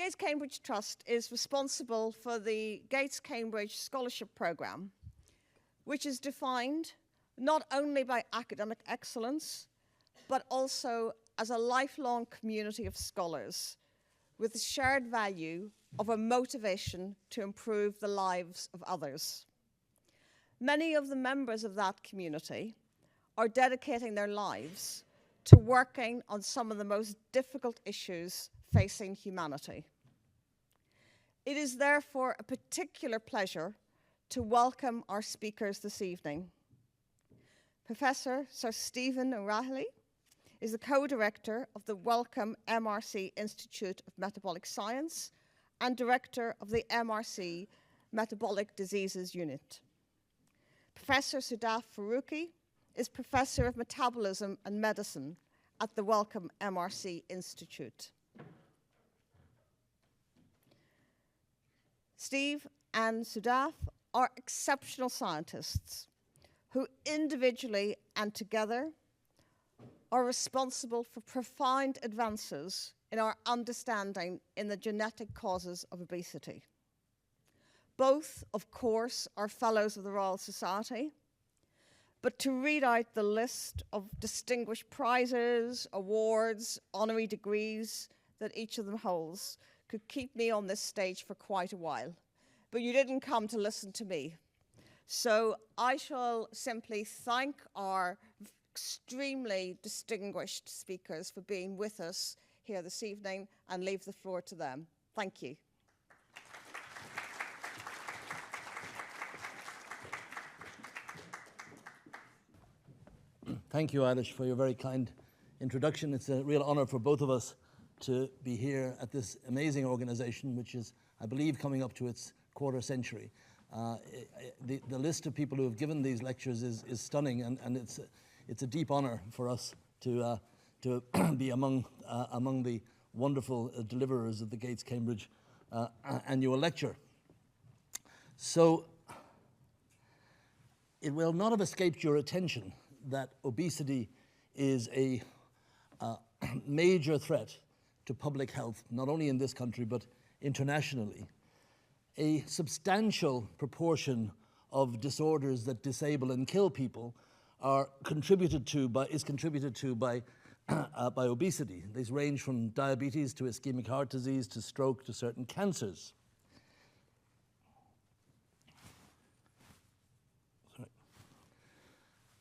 Gates Cambridge Trust is responsible for the Gates Cambridge Scholarship Programme, which is defined not only by academic excellence, but also as a lifelong community of scholars with the shared value of a motivation to improve the lives of others. Many of the members of that community are dedicating their lives to working on some of the most difficult issues facing humanity. It is therefore a particular pleasure to welcome our speakers this evening. Professor Sir Stephen O'Reilly is the co-director of the Wellcome MRC Institute of Metabolic Science and director of the MRC Metabolic Diseases Unit. Professor Sadaf Farooqi is professor of metabolism and medicine at the Wellcome MRC Institute. Steve and Sadaf are exceptional scientists who individually and together are responsible for profound advances in our understanding in the genetic causes of obesity. Both, of course, are fellows of the Royal Society, but to read out the list of distinguished prizes, awards, honorary degrees that each of them holds could keep me on this stage for quite a while. But you didn't come to listen to me. So I shall simply thank our extremely distinguished speakers for being with us here this evening and leave the floor to them. Thank you. Thank you, Eilish, for your very kind introduction. It's a real honor for both of us to be here at this amazing organization, which is, I believe, coming up to its quarter century. The list of people who have given these lectures is stunning, and it's a deep honor for us to be among the wonderful deliverers of the Gates Cambridge annual lecture. So it will not have escaped your attention that obesity is a major threat to public health, not only in this country but internationally. A substantial proportion of disorders that disable and kill people is contributed to by obesity. These range from diabetes to ischemic heart disease to stroke to certain cancers.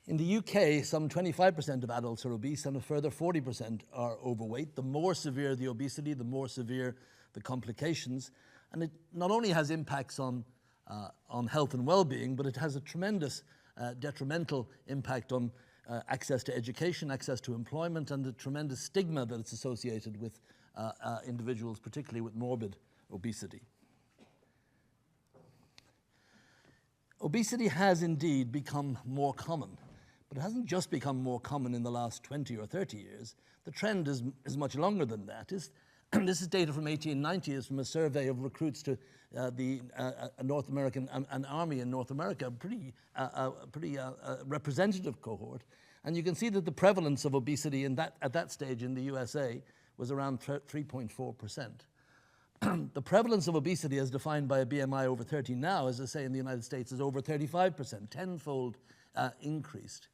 In the UK, some 25% of adults are obese and a further 40% are overweight. The more severe the obesity, the more severe the complications. And it not only has impacts on health and well-being, but it has a tremendous detrimental impact on access to education, access to employment, and the tremendous stigma that it's associated with individuals, particularly with morbid obesity. Obesity has indeed become more common. But it hasn't just become more common in the last 20 or 30 years. The trend is much longer than that. This is data from 1890. It's from a survey of recruits to the North American an army in North America, a pretty representative cohort. And you can see that the prevalence of obesity at that stage in the USA was around 3.4%. The prevalence of obesity as defined by a BMI over 30 now, as I say in the United States, is over 35%, tenfold increased.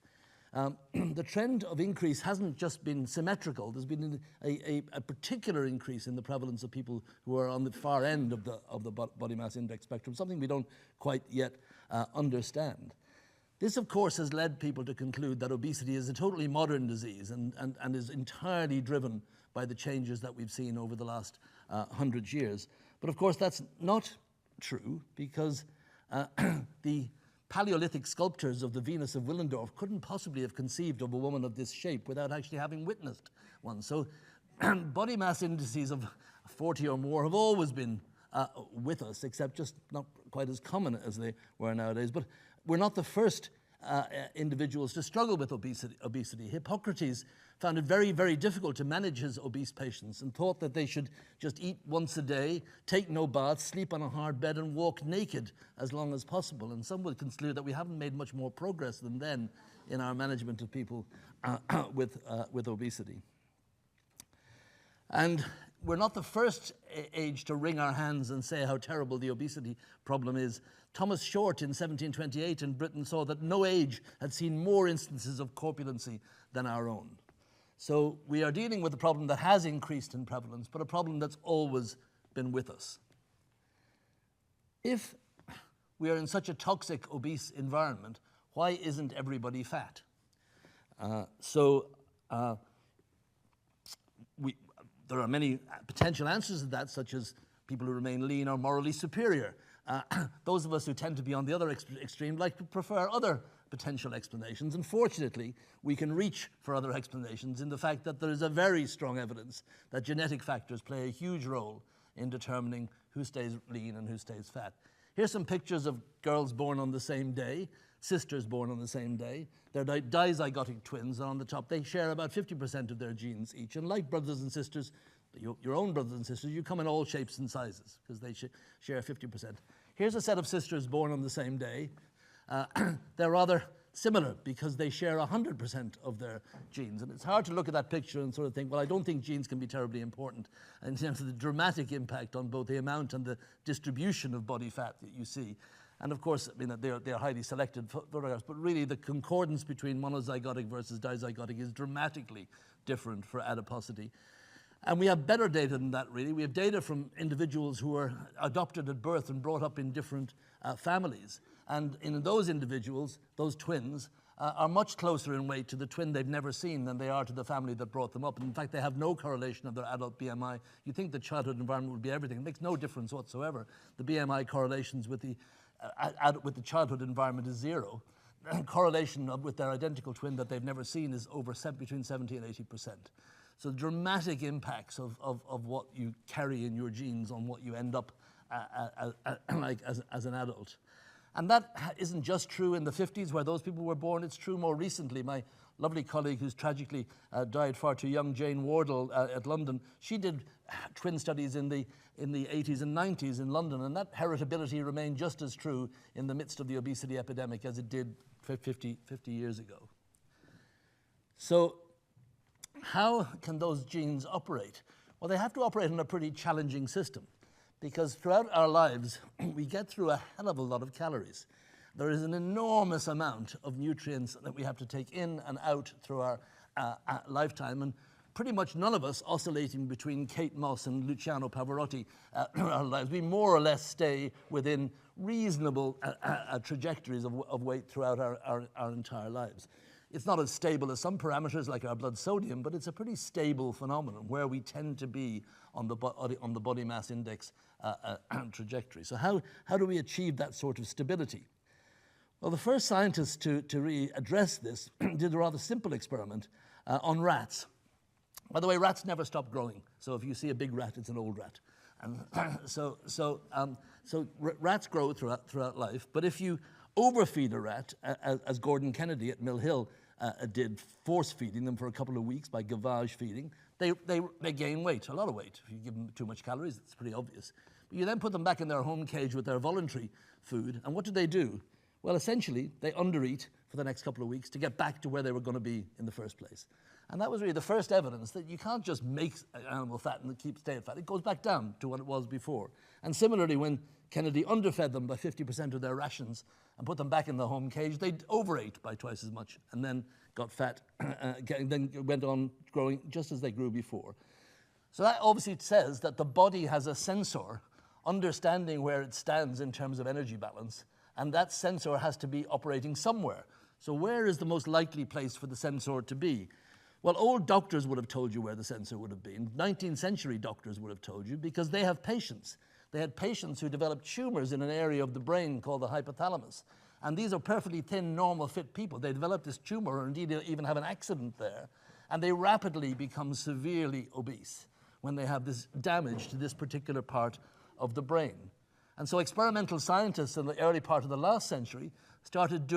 The trend of increase hasn't just been symmetrical. There's been a particular increase in the prevalence of people who are on the far end of the body mass index spectrum, something we don't quite yet understand. This, of course, has led people to conclude that obesity is a totally modern disease and is entirely driven by the changes that we've seen over the last 100 years. But of course, that's not true, because the Paleolithic sculptors of the Venus of Willendorf couldn't possibly have conceived of a woman of this shape without actually having witnessed one. So body mass indices of 40 or more have always been with us, except just not quite as common as they were nowadays. But we're not the first individuals to struggle with obesity. Hippocrates found it very, very difficult to manage his obese patients and thought that they should just eat once a day, take no bath, sleep on a hard bed, and walk naked as long as possible. And some would conclude that we haven't made much more progress than then in our management of people with obesity. And we're not the first age to wring our hands and say how terrible the obesity problem is. Thomas Short in 1728 in Britain saw that no age had seen more instances of corpulency than our own. So we are dealing with a problem that has increased in prevalence, but a problem that's always been with us. If we are in such a toxic, obese environment, why isn't everybody fat? There are many potential answers to that, such as people who remain lean are morally superior. Those of us who tend to be on the other extreme like to prefer other potential explanations. Unfortunately, we can reach for other explanations in the fact that there is a very strong evidence that genetic factors play a huge role in determining who stays lean and who stays fat. Here's some pictures of girls born on the same day, sisters born on the same day. They're dizygotic twins, and on the top they share about 50% of their genes each. And like brothers and sisters, your own brothers and sisters, you come in all shapes and sizes because they share 50%. Here's a set of sisters born on the same day. They're rather similar because they share 100% of their genes. And it's hard to look at that picture and sort of think, well, I don't think genes can be terribly important in terms of the dramatic impact on both the amount and the distribution of body fat that you see. And of course, I mean, they're highly selected photographs, but really the concordance between monozygotic versus dizygotic is dramatically different for adiposity. And we have better data than that, really. We have data from individuals who were adopted at birth and brought up in different families. And in those individuals, those twins, are much closer in weight to the twin they've never seen than they are to the family that brought them up. And in fact, they have no correlation of their adult BMI. You think the childhood environment would be everything. It makes no difference whatsoever. The BMI correlations with the childhood environment is zero. Correlation with their identical twin that they've never seen is over between 70 and 80%. So dramatic impacts of what you carry in your genes on what you end up like as an adult. And that isn't just true in the 50s where those people were born. It's true more recently. My lovely colleague who's tragically died far too young, Jane Wardle at London, she did twin studies in the 80s and 90s in London, and that heritability remained just as true in the midst of the obesity epidemic as it did 50 years ago. So how can those genes operate? Well, they have to operate in a pretty challenging system because throughout our lives, we get through a hell of a lot of calories. There is an enormous amount of nutrients that we have to take in and out through our lifetime, and pretty much none of us oscillating between Kate Moss and Luciano Pavarotti our lives. We more or less stay within reasonable trajectories of weight throughout our entire lives. It's not as stable as some parameters like our blood sodium, but it's a pretty stable phenomenon where we tend to be on the body mass index trajectory. So how do we achieve that sort of stability? Well, the first scientists to really address this did a rather simple experiment on rats. By the way, rats never stop growing. So if you see a big rat, it's an old rat. And so rats grow throughout life. But if you overfeed a rat, as Gordon Kennedy at Mill Hill did, force feeding them for a couple of weeks by gavage feeding, they gain weight, a lot of weight. If you give them too much calories, it's pretty obvious. But you then put them back in their home cage with their voluntary food, and what do? Well, essentially, they undereat for the next couple of weeks to get back to where they were going to be in the first place. And that was really the first evidence that you can't just make animal fat and stay fat. It goes back down to what it was before. And similarly, when Kennedy underfed them by 50% of their rations and put them back in the home cage, they overate by twice as much and then got fat, then went on growing just as they grew before. So that obviously says that the body has a sensor understanding where it stands in terms of energy balance, and that sensor has to be operating somewhere. So where is the most likely place for the sensor to be? Well, old doctors would have told you where the sensor would have been. 19th century doctors would have told you because they have patients. They had patients who developed tumors in an area of the brain called the hypothalamus. And these are perfectly thin, normal, fit people. They develop this tumor or indeed even have an accident there, and they rapidly become severely obese when they have this damage to this particular part of the brain. And so experimental scientists in the early part of the last century started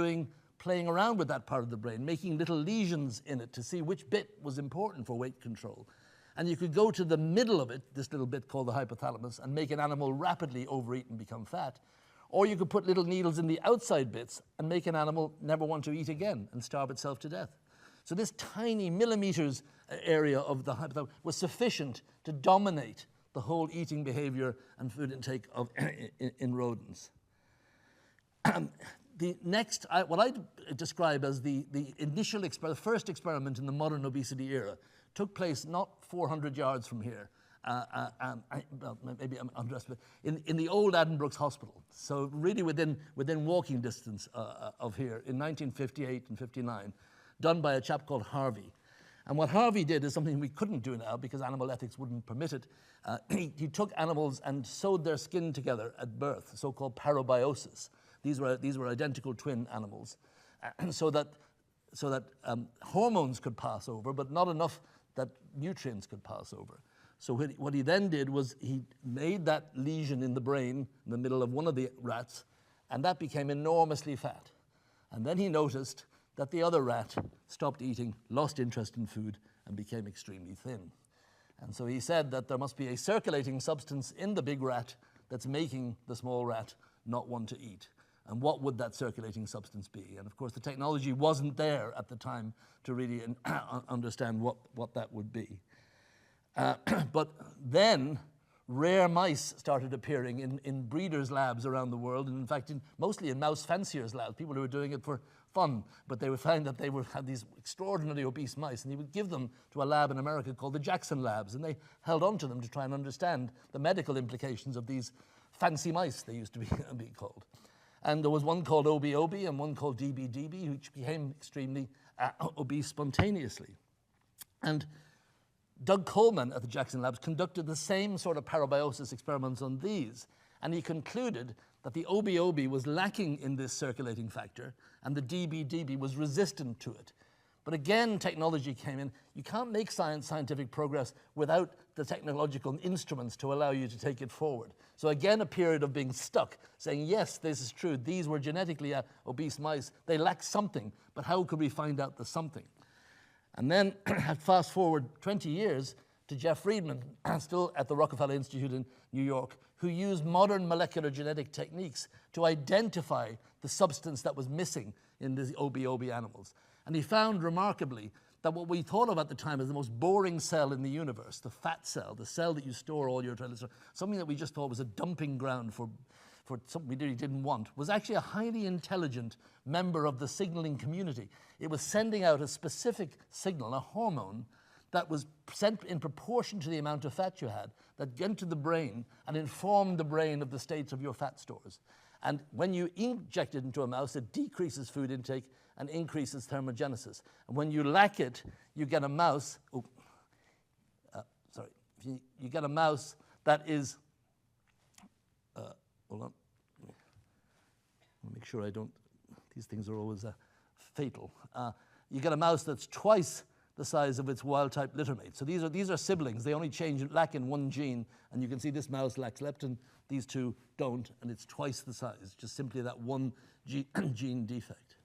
playing around with that part of the brain, making little lesions in it to see which bit was important for weight control. And you could go to the middle of it, this little bit called the hypothalamus, and make an animal rapidly overeat and become fat. Or you could put little needles in the outside bits and make an animal never want to eat again and starve itself to death. So this tiny millimeters area of the hypothalamus was sufficient to dominate the whole eating behavior and food intake of in rodents. The next, what I describe as the initial, the first experiment in the modern obesity era took place not 400 yards from here, well, maybe I'm underestimating, in the old Addenbrooke's Hospital. So really within walking distance of here in 1958 and 59, done by a chap called Harvey. And what Harvey did is something we couldn't do now because animal ethics wouldn't permit it. He took animals and sewed their skin together at birth, so-called parabiosis. These were identical twin animals, so that hormones could pass over, but not enough that nutrients could pass over. So what he then did was he made that lesion in the brain in the middle of one of the rats, and that became enormously fat. And then he noticed that the other rat stopped eating, lost interest in food, and became extremely thin. And so he said that there must be a circulating substance in the big rat that's making the small rat not want to eat. And what would that circulating substance be? And of course, the technology wasn't there at the time to really understand what that would be. But then rare mice started appearing in breeders' labs around the world, and in fact, mostly in mouse fanciers' labs, people who were doing it for fun, but they would find that they had these extraordinarily obese mice, and he would give them to a lab in America called the Jackson Labs, and they held on to them to try and understand the medical implications of these fancy mice, they used to be called. And there was one called OB and one called DB, which became extremely obese spontaneously. And Doug Coleman at the Jackson Labs conducted the same sort of parabiosis experiments on these, and he concluded that the OB was lacking in this circulating factor, and the DB was resistant to it. But again, technology came in. You can't make scientific progress without the technological instruments to allow you to take it forward. So again, a period of being stuck, saying, yes, this is true. These were genetically obese mice. They lack something, but how could we find out the something? And then fast forward 20 years to Jeff Friedman, still at the Rockefeller Institute in New York, who used modern molecular genetic techniques to identify the substance that was missing in the OB animals. And he found remarkably that what we thought of at the time as the most boring cell in the universe, the fat cell, the cell that you store all your triglycerides, something that we just thought was a dumping ground for something we really didn't want, was actually a highly intelligent member of the signaling community. It was sending out a specific signal, a hormone, that was sent in proportion to the amount of fat you had, that went to the brain and informed the brain of the states of your fat stores. And when you inject it into a mouse, it decreases food intake and increases thermogenesis. And when you lack it, you get a mouse, you get a mouse that is, hold on, I'll make sure I don't, these things are always fatal. You get a mouse that's twice the size of its wild-type litter mate. So these are siblings. They only lack in one gene, and you can see this mouse lacks leptin, these two don't, and it's twice the size, just simply that one gene defect.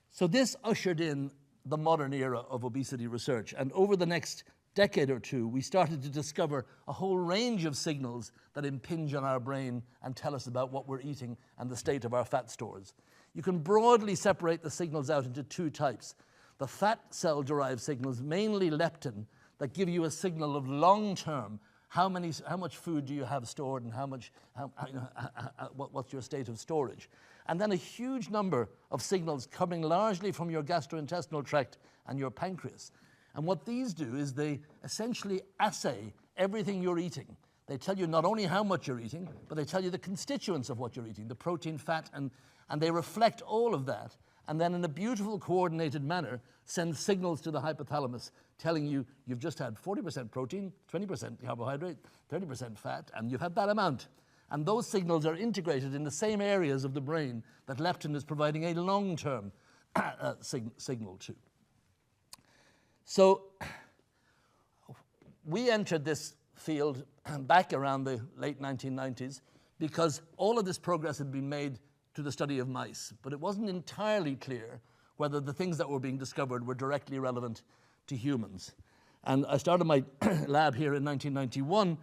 So this ushered in the modern era of obesity research, and over the next decade or two, we started to discover a whole range of signals that impinge on our brain and tell us about what we're eating and the state of our fat stores. You can broadly separate the signals out into two types. The fat cell-derived signals, mainly leptin, that give you a signal of long-term, how much food do you have stored and what's your state of storage. And then a huge number of signals coming largely from your gastrointestinal tract and your pancreas. And what these do is they essentially assay everything you're eating. They tell you not only how much you're eating, but they tell you the constituents of what you're eating, the protein, fat, and they reflect all of that, and then in a beautiful coordinated manner send signals to the hypothalamus telling you you've just had 40% protein, 20% carbohydrate, 30% fat, and you've had that amount. And those signals are integrated in the same areas of the brain that leptin is providing a long-term signal to. So we entered this field back around the late 1990s because all of this progress had been made to the study of mice, but it wasn't entirely clear whether the things that were being discovered were directly relevant to humans. And I started my lab here in 1991,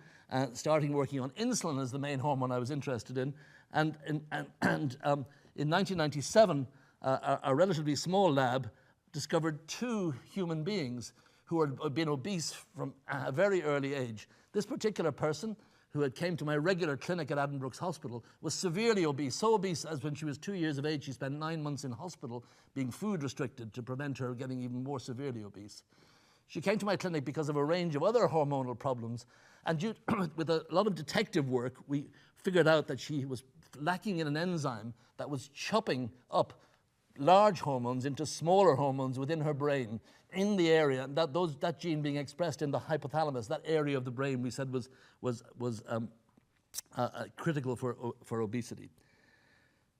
starting working on insulin as the main hormone I was interested in. And in 1997, a relatively small lab discovered 2 human beings who had been obese from a very early age. This particular person, who had came to my regular clinic at Addenbrooke's Hospital, was severely obese, so obese as when she was 2 years of age, she spent 9 months in hospital being food restricted to prevent her getting even more severely obese. She came to my clinic because of a range of other hormonal problems, and with a lot of detective work, we figured out that she was lacking in an enzyme that was chopping up large hormones into smaller hormones within her brain in the area, that gene being expressed in the hypothalamus, that area of the brain we said was critical for obesity.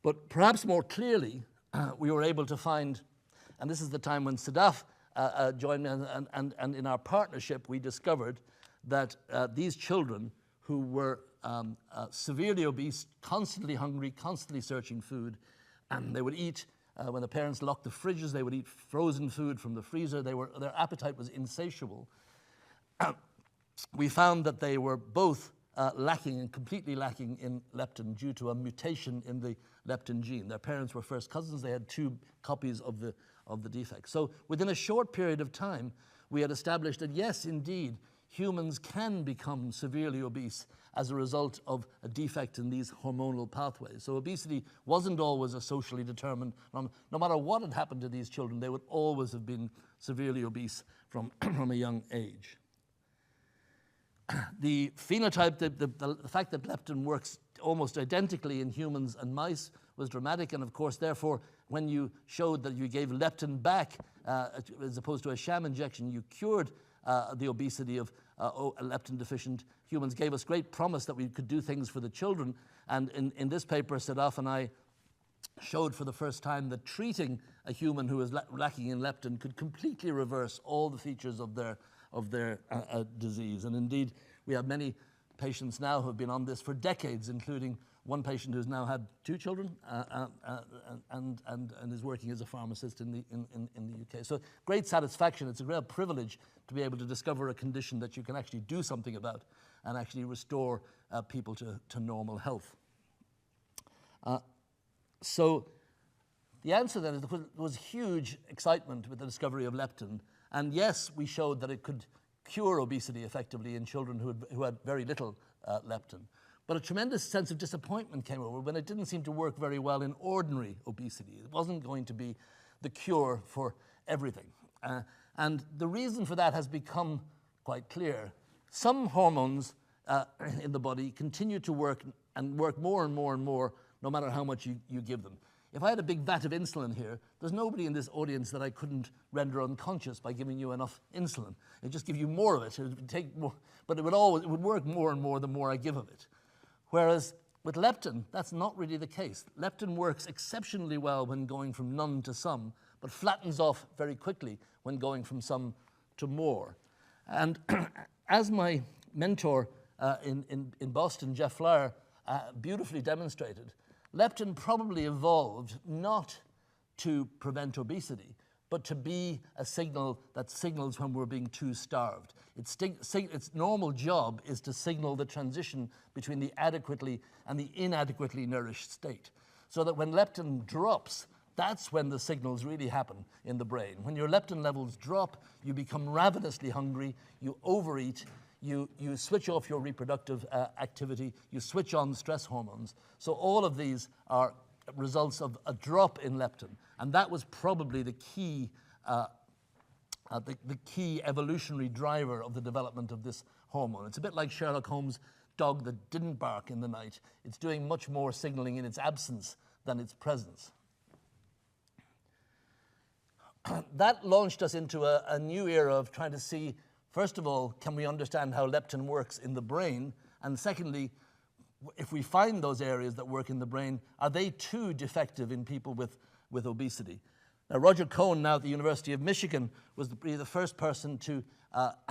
But perhaps more clearly, we were able to find, and this is the time when Sadaf joined me, and in our partnership we discovered that these children who were severely obese, constantly hungry, constantly searching food, and they would eat, when the parents locked the fridges, they would eat frozen food from the freezer. Their appetite was insatiable. We found that they were both lacking and completely lacking in leptin due to a mutation in the leptin gene. Their parents were first cousins. They had 2 copies of the defect. So within a short period of time, we had established that yes, indeed, humans can become severely obese as a result of a defect in these hormonal pathways. So obesity wasn't always a socially determined, no matter what had happened to these children, they would always have been severely obese from a young age. The phenotype, the fact that leptin works almost identically in humans and mice was dramatic, and of course, therefore, when you showed that you gave leptin back as opposed to a sham injection, you cured the obesity of leptin deficient humans, gave us great promise that we could do things for the children. And in this paper, Sadaf and I showed for the first time that treating a human who is lacking in leptin could completely reverse all the features of their disease. And indeed, we have many patients now who have been on this for decades, including one patient who's now had 2 children and is working as a pharmacist in the UK. So great satisfaction. It's a real privilege to be able to discover a condition that you can actually do something about and actually restore people to normal health. So the answer then is there was huge excitement with the discovery of leptin. And yes, we showed that it could cure obesity effectively in children who had very little leptin. But a tremendous sense of disappointment came over when it didn't seem to work very well in ordinary obesity. It wasn't going to be the cure for everything. And the reason for that has become quite clear. Some hormones in the body continue to work and work more and more and more no matter how much you give them. If I had a big vat of insulin here, there's nobody in this audience that I couldn't render unconscious by giving you enough insulin. It'd just give you more of it. It would take more, but it would work more and more the more I give of it. Whereas with leptin, that's not really the case. Leptin works exceptionally well when going from none to some, but flattens off very quickly when going from some to more. And as my mentor in Boston, Jeff Flower, beautifully demonstrated, leptin probably evolved not to prevent obesity, but to be a signal that signals when we're being too starved. Its normal job is to signal the transition between the adequately and the inadequately nourished state. So that when leptin drops, that's when the signals really happen in the brain. When your leptin levels drop, you become ravenously hungry, you overeat, you switch off your reproductive activity, you switch on stress hormones. So all of these are results of a drop in leptin. And that was probably the key evolutionary driver of the development of this hormone. It's a bit like Sherlock Holmes' dog that didn't bark in the night. It's doing much more signaling in its absence than its presence. That launched us into a new era of trying to see, first of all, can we understand how leptin works in the brain? And secondly, if we find those areas that work in the brain, are they too defective in people with obesity? Now, Roger Cohen, now at the University of Michigan, was the first person to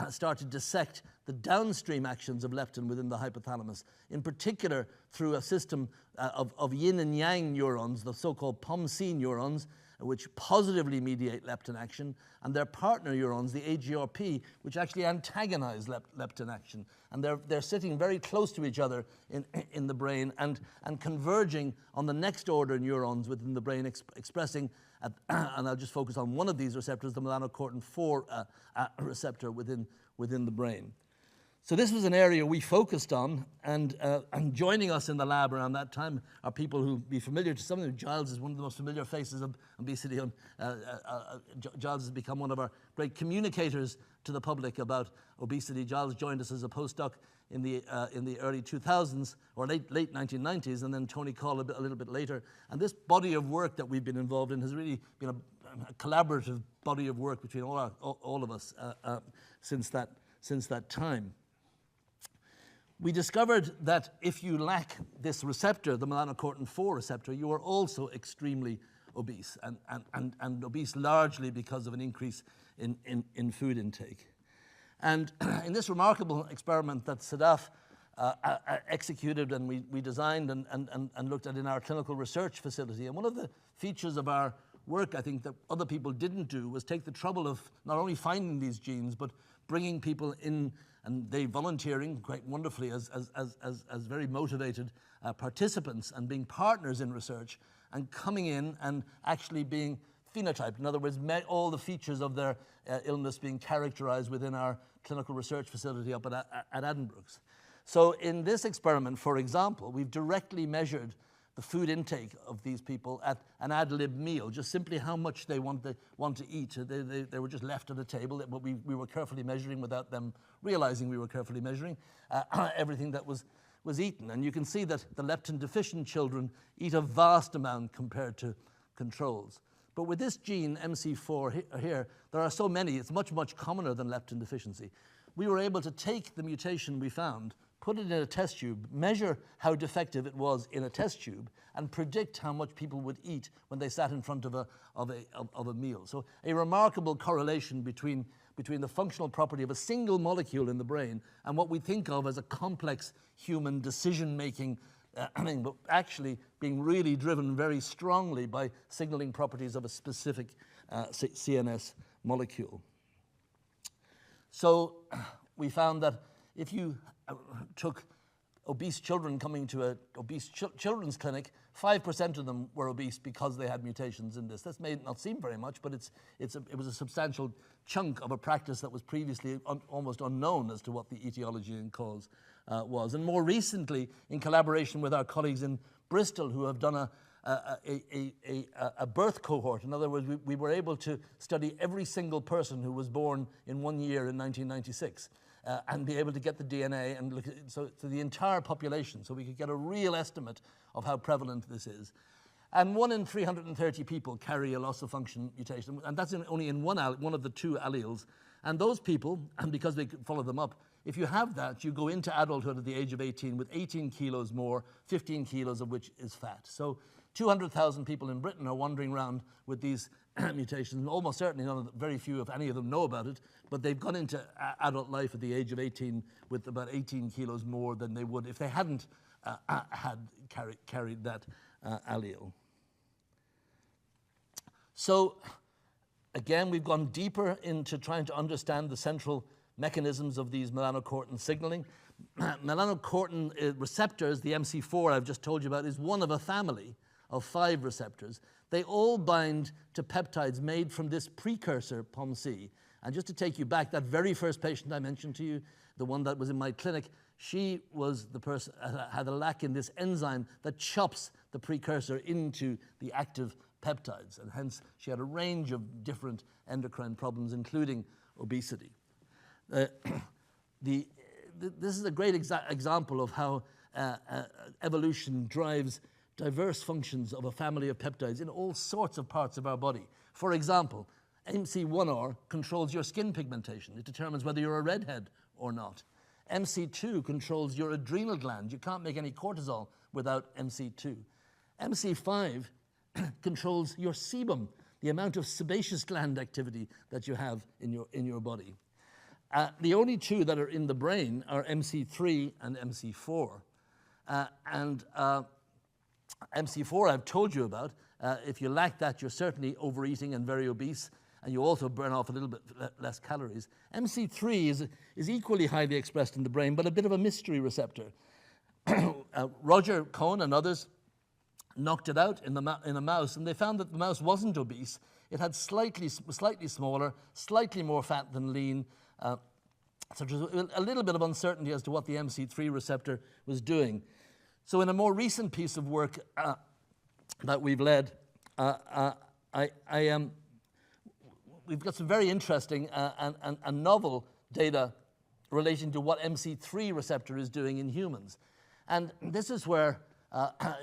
start to dissect the downstream actions of leptin within the hypothalamus, in particular through a system of yin and yang neurons, the so-called POMC neurons, which positively mediate leptin action, and their partner neurons, the AGRP, which actually antagonize leptin action. And they're sitting very close to each other in the brain and converging on the next order neurons within the brain, expressing and I'll just focus on one of these receptors, the melanocortin-4 receptor within the brain. So this was an area we focused on, and joining us in the lab around that time are people who be familiar to some of them. Giles is one of the most familiar faces of obesity. Giles has become one of our great communicators to the public about obesity. Giles joined us as a postdoc in the early 2000s, or late 1990s, and then Tony Call a little bit later. And this body of work that we've been involved in has really been a collaborative body of work between all of us since that time. We discovered that if you lack this receptor, the melanocortin-4 receptor, you are also extremely obese, and obese largely because of an increase in food intake. And in this remarkable experiment that Sadaf executed and we designed and looked at in our clinical research facility, and one of the features of our work, I think, that other people didn't do was take the trouble of not only finding these genes, but bringing people in, and they volunteering quite wonderfully as very motivated participants and being partners in research, and coming in and actually being phenotyped. In other words, all the features of their illness being characterized within our clinical research facility up at Addenbrooke's. So in this experiment, for example, we've directly measured the food intake of these people at an ad lib meal, just simply how much they want to eat. They were just left at a table, but we were carefully measuring without them realizing we were carefully measuring everything that was eaten. And you can see that the leptin deficient children eat a vast amount compared to controls. But with this gene, MC4 here, there are so many, it's much, much commoner than leptin deficiency. We were able to take the mutation we found, put it in a test tube, measure how defective it was in a test tube, and predict how much people would eat when they sat in front of a meal. So a remarkable correlation between the functional property of a single molecule in the brain and what we think of as a complex human decision-making but actually being really driven very strongly by signaling properties of a specific CNS molecule. So we found that if you took obese children coming to an obese children's clinic, 5% of them were obese because they had mutations in this. This may not seem very much, but it was a substantial chunk of a practice that was previously almost unknown as to what the etiology and cause was. And more recently, in collaboration with our colleagues in Bristol, who have done a birth cohort. In other words, we were able to study every single person who was born in 1 year in 1996. And be able to get the DNA and look at so the entire population, so we could get a real estimate of how prevalent this is. And 1 in 330 people carry a loss of function mutation, and that's only in one of the two alleles. And those people, and because they follow them up, if you have that, you go into adulthood at the age of 18 with 18 kilos more, 15 kilos of which is fat. So 200,000 people in Britain are wandering around with these mutations, and almost certainly very few, if any of them, know about it, but they've gone into adult life at the age of 18 with about 18 kilos more than they would if they hadn't carried that allele. So again, we've gone deeper into trying to understand the central mechanisms of these melanocortin signaling. Melanocortin receptors, the MC4 I've just told you about, is one of a family of 5 receptors. They all bind to peptides made from this precursor, POMC. And just to take you back, that very first patient I mentioned to you, the one that was in my clinic, she was the person had a lack in this enzyme that chops the precursor into the active peptides, and hence she had a range of different endocrine problems, including obesity. This is a great example of how evolution drives diverse functions of a family of peptides in all sorts of parts of our body. For example, MC1R controls your skin pigmentation. It determines whether you're a redhead or not. MC2 controls your adrenal gland. You can't make any cortisol without MC2. MC5 controls your sebum, the amount of sebaceous gland activity that you have in your body. The only two that are in the brain are MC3 and MC4. MC4 I've told you about. If you lack that, you're certainly overeating and very obese, and you also burn off a little bit less calories. MC3 is equally highly expressed in the brain, but a bit of a mystery receptor. Roger Cohn and others knocked it out in a mouse, and they found that the mouse wasn't obese. It had slightly smaller, slightly more fat than lean. So there's a little bit of uncertainty as to what the MC3 receptor was doing. So in a more recent piece of work that we've led, we've got some very interesting and novel data relating to what MC3 receptor is doing in humans. And this is where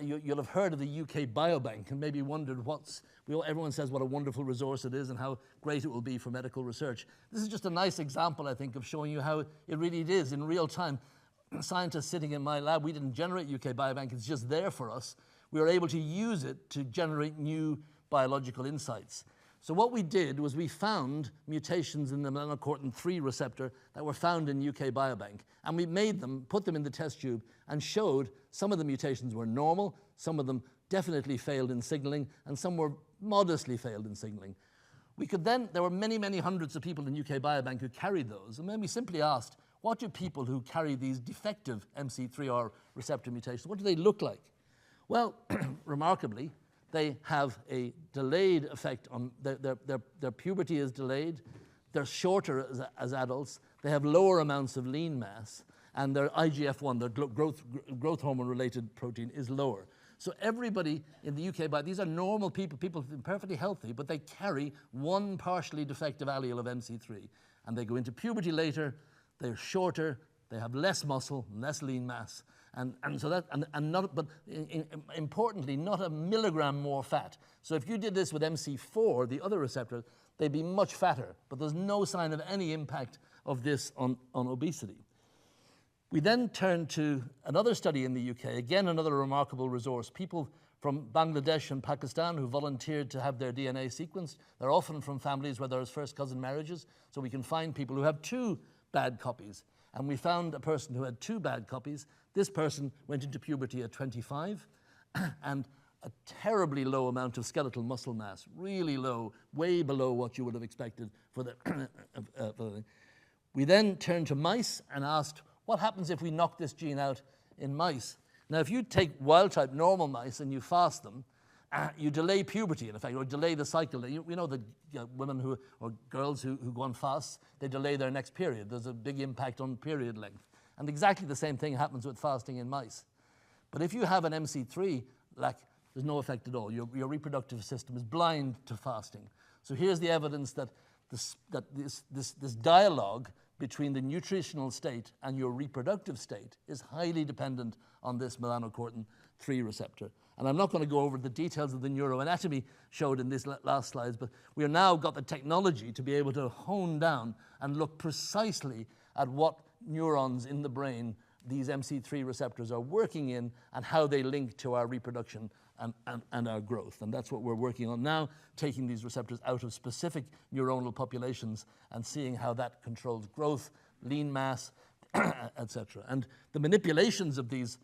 you'll have heard of the UK Biobank and maybe wondered everyone says what a wonderful resource it is and how great it will be for medical research. This is just a nice example, I think, of showing you how it really is in real time. Scientists sitting in my lab, we didn't generate UK Biobank, it's just there for us. We were able to use it to generate new biological insights. So what we did was we found mutations in the melanocortin 3 receptor that were found in UK Biobank, and we put them in the test tube, and showed some of the mutations were normal, some of them definitely failed in signaling, and some were modestly failed in signaling. There were many, many hundreds of people in UK Biobank who carried those, and then we simply asked, what do people who carry these defective MC3R receptor mutations, what do they look like? Well, remarkably, they have a delayed effect on their puberty is delayed, they're shorter as adults, they have lower amounts of lean mass, and their IGF-1, their growth hormone-related protein, is lower. So everybody in the UK, these are normal people perfectly healthy, but they carry one partially defective allele of MC3. And they go into puberty later, they're shorter, they have less muscle, less lean mass, importantly, not a milligram more fat. So if you did this with MC4, the other receptor, they'd be much fatter, but there's no sign of any impact of this on obesity. We then turned to another study in the UK, again another remarkable resource. People from Bangladesh and Pakistan who volunteered to have their DNA sequenced. They're often from families where there's first cousin marriages, so we can find people who have 2 bad copies. And we found a person who had 2 bad copies. This person went into puberty at 25 and a terribly low amount of skeletal muscle mass, really low, way below what you would have expected for the thing. We then turned to mice and asked, what happens if we knock this gene out in mice? Now, if you take wild-type normal mice and you fast them, you delay puberty, in effect, or delay the cycle. We know that women or girls who go on fasts, they delay their next period. There's a big impact on period length. And exactly the same thing happens with fasting in mice. But if you have an MC3 lack, there's no effect at all. Your reproductive system is blind to fasting. So here's the evidence that this dialogue between the nutritional state and your reproductive state is highly dependent on this melanocortin 3 receptor. And I'm not going to go over the details of the neuroanatomy showed in these last slides, but we have now got the technology to be able to hone down and look precisely at what neurons in the brain these MC3 receptors are working in and how they link to our reproduction and our growth. And that's what we're working on now, taking these receptors out of specific neuronal populations and seeing how that controls growth, lean mass, etc. And the manipulations of these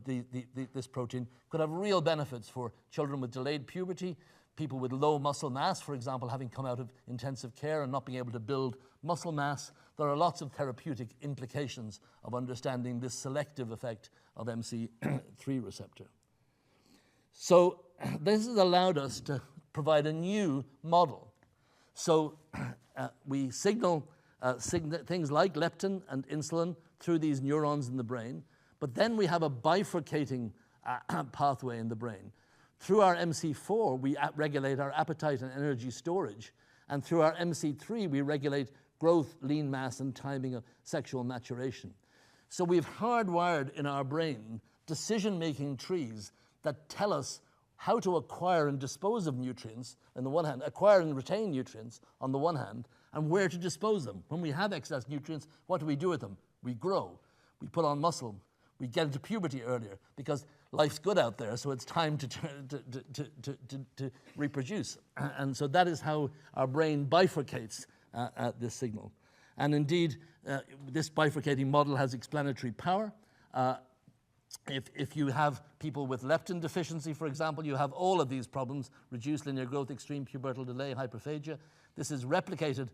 this protein could have real benefits for children with delayed puberty, people with low muscle mass, for example, having come out of intensive care and not being able to build muscle mass. There are lots of therapeutic implications of understanding this selective effect of MC3 receptor. So this has allowed us to provide a new model. So we signal things like leptin and insulin through these neurons in the brain, but then we have a bifurcating pathway in the brain. Through our MC4, we regulate our appetite and energy storage, and through our MC3, we regulate growth, lean mass, and timing of sexual maturation. So we've hardwired in our brain decision-making trees that tell us how to acquire and dispose of nutrients on the one hand, acquire and retain nutrients on the one hand, and where to dispose them. When we have excess nutrients, what do we do with them? We grow, we put on muscle, we get into puberty earlier because life's good out there, so it's time to reproduce. And so that is how our brain bifurcates this signal. And indeed, this bifurcating model has explanatory power. If you have people with leptin deficiency, for example, you have all of these problems: reduced linear growth, extreme pubertal delay, hyperphagia. This is replicated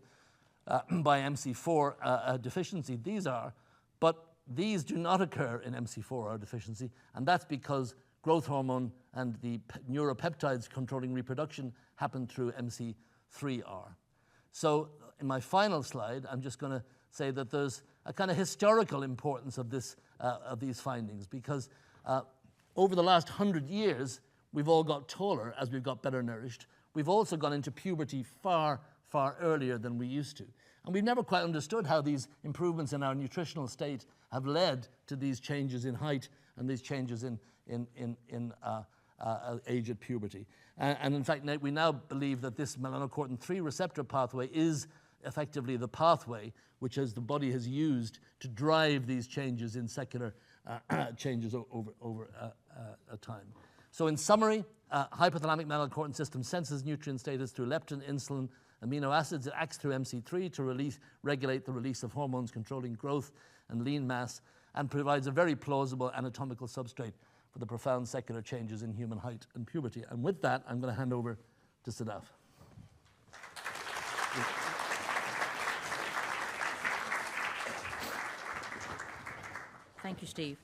by MC4 deficiency. These are, but these do not occur in MC4R deficiency, and that's because growth hormone and the neuropeptides controlling reproduction happen through MC3R. So in my final slide, I'm just going to say that there's a kind of historical importance of these findings, because over the last 100 years, we've all got taller as we've got better nourished. We've also gone into puberty far, far earlier than we used to. And we've never quite understood how these improvements in our nutritional state have led to these changes in height and these changes in age at puberty. And in fact, we now believe that this melanocortin 3 receptor pathway is effectively the pathway which the body has used to drive these changes in secular changes over time. So in summary, hypothalamic melanocortin system senses nutrient status through leptin, insulin, amino acids. It acts through MC3 to regulate the release of hormones controlling growth and lean mass, and provides a very plausible anatomical substrate for the profound secular changes in human height and puberty. And with that, I'm going to hand over to Sadaf. Thank you, Steve.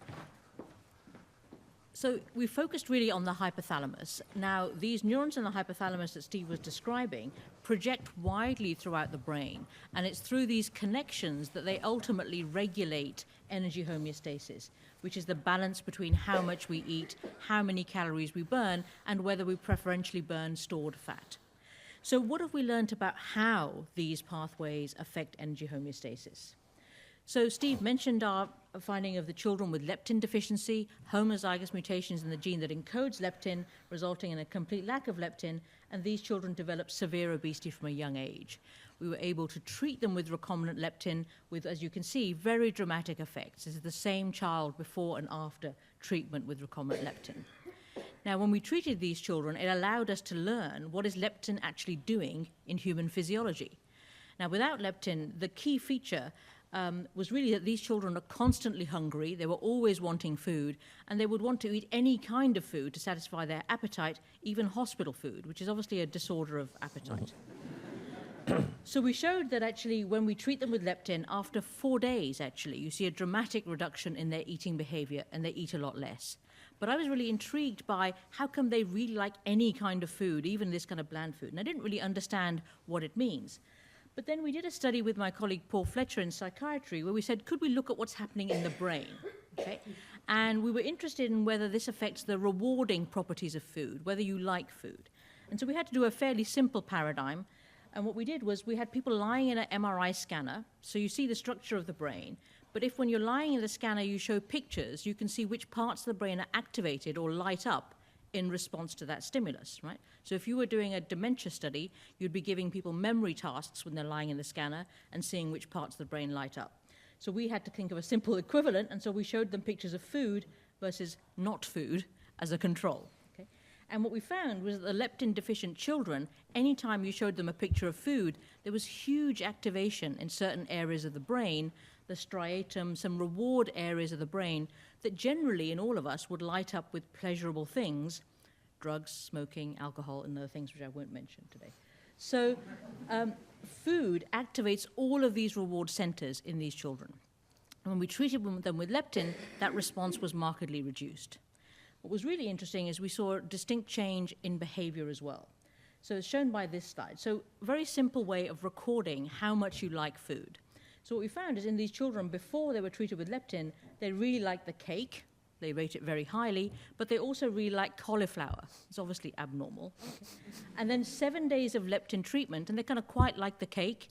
So we focused really on the hypothalamus. Now, these neurons in the hypothalamus that Steve was describing project widely throughout the brain, and it's through these connections that they ultimately regulate energy homeostasis, which is the balance between how much we eat, how many calories we burn, and whether we preferentially burn stored fat. So what have we learned about how these pathways affect energy homeostasis? So Steve mentioned our finding of the children with leptin deficiency, homozygous mutations in the gene that encodes leptin, resulting in a complete lack of leptin, and these children develop severe obesity from a young age. We were able to treat them with recombinant leptin with, as you can see, very dramatic effects. This is the same child before and after treatment with recombinant leptin. Now, when we treated these children, it allowed us to learn what is leptin actually doing in human physiology. Now, without leptin, the key feature was really that these children are constantly hungry, they were always wanting food, and they would want to eat any kind of food to satisfy their appetite, even hospital food, which is obviously a disorder of appetite. So we showed that actually when we treat them with leptin, after 4 days actually, you see a dramatic reduction in their eating behavior and they eat a lot less. But I was really intrigued by how come they really like any kind of food, even this kind of bland food, and I didn't really understand what it means. But then we did a study with my colleague Paul Fletcher in psychiatry where we said, could we look at what's happening in the brain? Okay? And we were interested in whether this affects the rewarding properties of food, whether you like food. And so we had to do a fairly simple paradigm. And what we did was we had people lying in an MRI scanner, so you see the structure of the brain. But if when you're lying in the scanner you show pictures, you can see which parts of the brain are activated or light up in response to that stimulus, right? So if you were doing a dementia study, you'd be giving people memory tasks when they're lying in the scanner and seeing which parts of the brain light up. So we had to think of a simple equivalent, and so we showed them pictures of food versus not food as a control. Okay? And what we found was that the leptin-deficient children, anytime you showed them a picture of food, there was huge activation in certain areas of the brain, the striatum, some reward areas of the brain that generally in all of us would light up with pleasurable things, drugs, smoking, alcohol, and other things which I won't mention today. So food activates all of these reward centers in these children. And when we treated them with leptin, that response was markedly reduced. What was really interesting is we saw a distinct change in behavior as well. So it's shown by this slide. So a very simple way of recording how much you like food. So what we found is in these children, before they were treated with leptin, they really liked the cake. They rate it very highly, but they also really like cauliflower. It's obviously abnormal. Okay. And then 7 days of leptin treatment, and they kind of quite like the cake.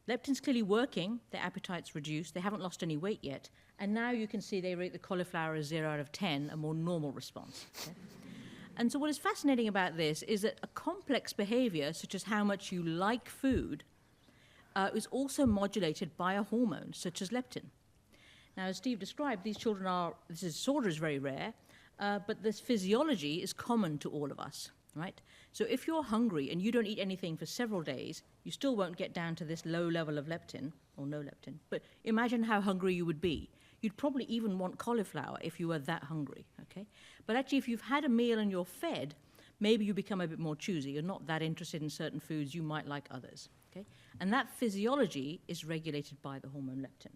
Leptin's clearly working. Their appetite's reduced. They haven't lost any weight yet. And now you can see they rate the cauliflower as 0 out of 10, a more normal response. Okay. And so what is fascinating about this is that a complex behavior, such as how much you like food, is also modulated by a hormone, such as leptin. Now, as Steve described, this disorder is very rare, but this physiology is common to all of us, right? So if you're hungry and you don't eat anything for several days, you still won't get down to this low level of leptin, or no leptin, but imagine how hungry you would be. You'd probably even want cauliflower if you were that hungry, okay? But actually, if you've had a meal and you're fed, maybe you become a bit more choosy. You're not that interested in certain foods, you might like others, okay? And that physiology is regulated by the hormone leptin.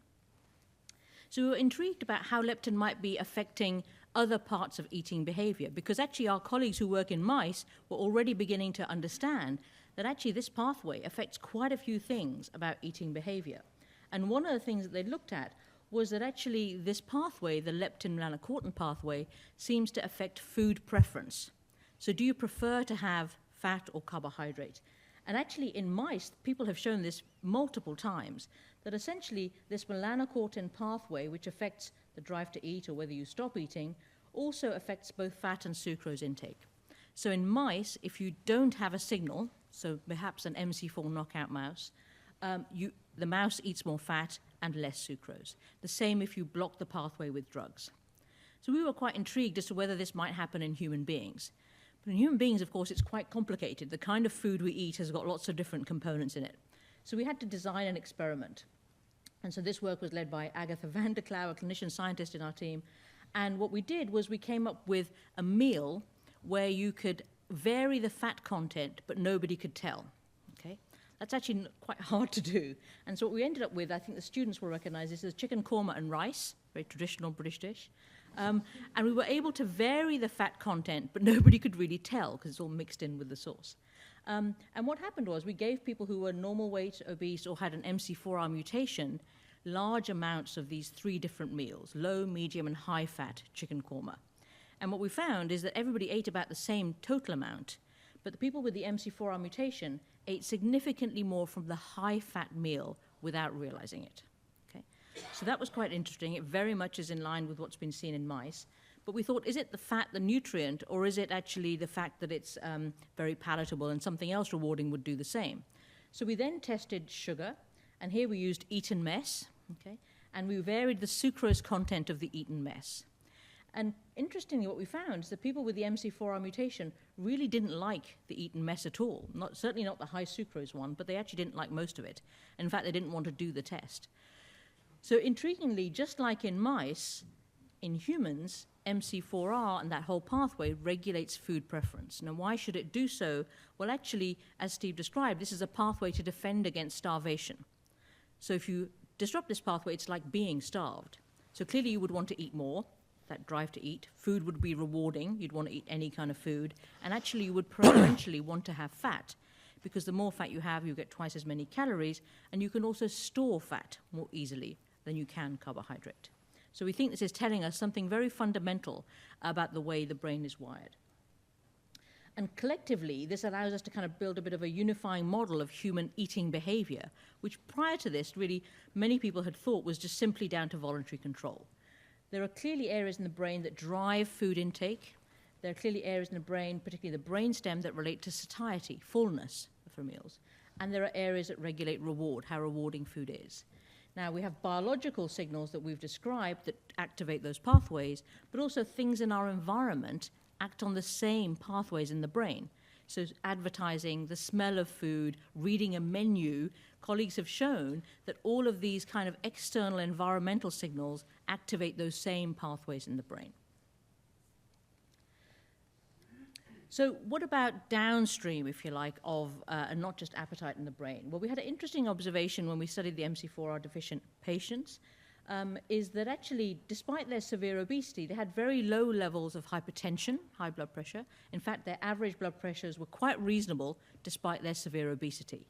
So we were intrigued about how leptin might be affecting other parts of eating behavior, because actually our colleagues who work in mice were already beginning to understand that actually this pathway affects quite a few things about eating behavior. And one of the things that they looked at was that actually this pathway, the leptin-melanocortin pathway, seems to affect food preference. So do you prefer to have fat or carbohydrate? And actually in mice, people have shown this multiple times, that essentially this melanocortin pathway, which affects the drive to eat or whether you stop eating, also affects both fat and sucrose intake. So in mice, if you don't have a signal, so perhaps an MC4 knockout mouse, the mouse eats more fat and less sucrose. The same if you block the pathway with drugs. So we were quite intrigued as to whether this might happen in human beings. But in human beings, of course, it's quite complicated. The kind of food we eat has got lots of different components in it. So we had to design an experiment. And so this work was led by Agatha van der Klauw, a clinician scientist in our team. And what we did was we came up with a meal where you could vary the fat content, but nobody could tell. Okay? That's actually quite hard to do. And so what we ended up with, I think the students will recognize this, is chicken korma and rice, very traditional British dish. And we were able to vary the fat content, but nobody could really tell because it's all mixed in with the sauce. And what happened was we gave people who were normal weight, obese, or had an MC4R mutation large amounts of these 3 different meals, low, medium, and high-fat chicken korma. And what we found is that everybody ate about the same total amount, but the people with the MC4R mutation ate significantly more from the high-fat meal without realizing it. Okay? So that was quite interesting. It very much is in line with what's been seen in mice. But we thought, is it the fat, the nutrient, or is it actually the fact that it's very palatable and something else rewarding would do the same? So we then tested sugar, and here we used eaten mess, okay? And we varied the sucrose content of the eaten mess. And interestingly, what we found is that people with the MC4R mutation really didn't like the eaten mess at all. Certainly not the high sucrose one, but they actually didn't like most of it. And in fact, they didn't want to do the test. So intriguingly, just like in mice, in humans, MC4R and that whole pathway regulates food preference. Now, why should it do so? Well, actually, as Steve described, this is a pathway to defend against starvation. So if you disrupt this pathway, it's like being starved. So clearly you would want to eat more, that drive to eat. Food would be rewarding. You'd want to eat any kind of food. And actually you would preferentially want to have fat, because the more fat you have, you get twice as many calories, and you can also store fat more easily than you can carbohydrate. So we think this is telling us something very fundamental about the way the brain is wired. And collectively, this allows us to kind of build a bit of a unifying model of human eating behavior, which prior to this, really, many people had thought was just simply down to voluntary control. There are clearly areas in the brain that drive food intake. There are clearly areas in the brain, particularly the brainstem, that relate to satiety, fullness for meals. And there are areas that regulate reward, how rewarding food is. Now, we have biological signals that we've described that activate those pathways, but also things in our environment act on the same pathways in the brain. So advertising, the smell of food, reading a menu, colleagues have shown that all of these kind of external environmental signals activate those same pathways in the brain. So what about downstream, if you like, of, and not just appetite in the brain? Well, we had an interesting observation when we studied the MC4R deficient patients, is that actually, despite their severe obesity, they had very low levels of hypertension, high blood pressure. In fact, their average blood pressures were quite reasonable despite their severe obesity.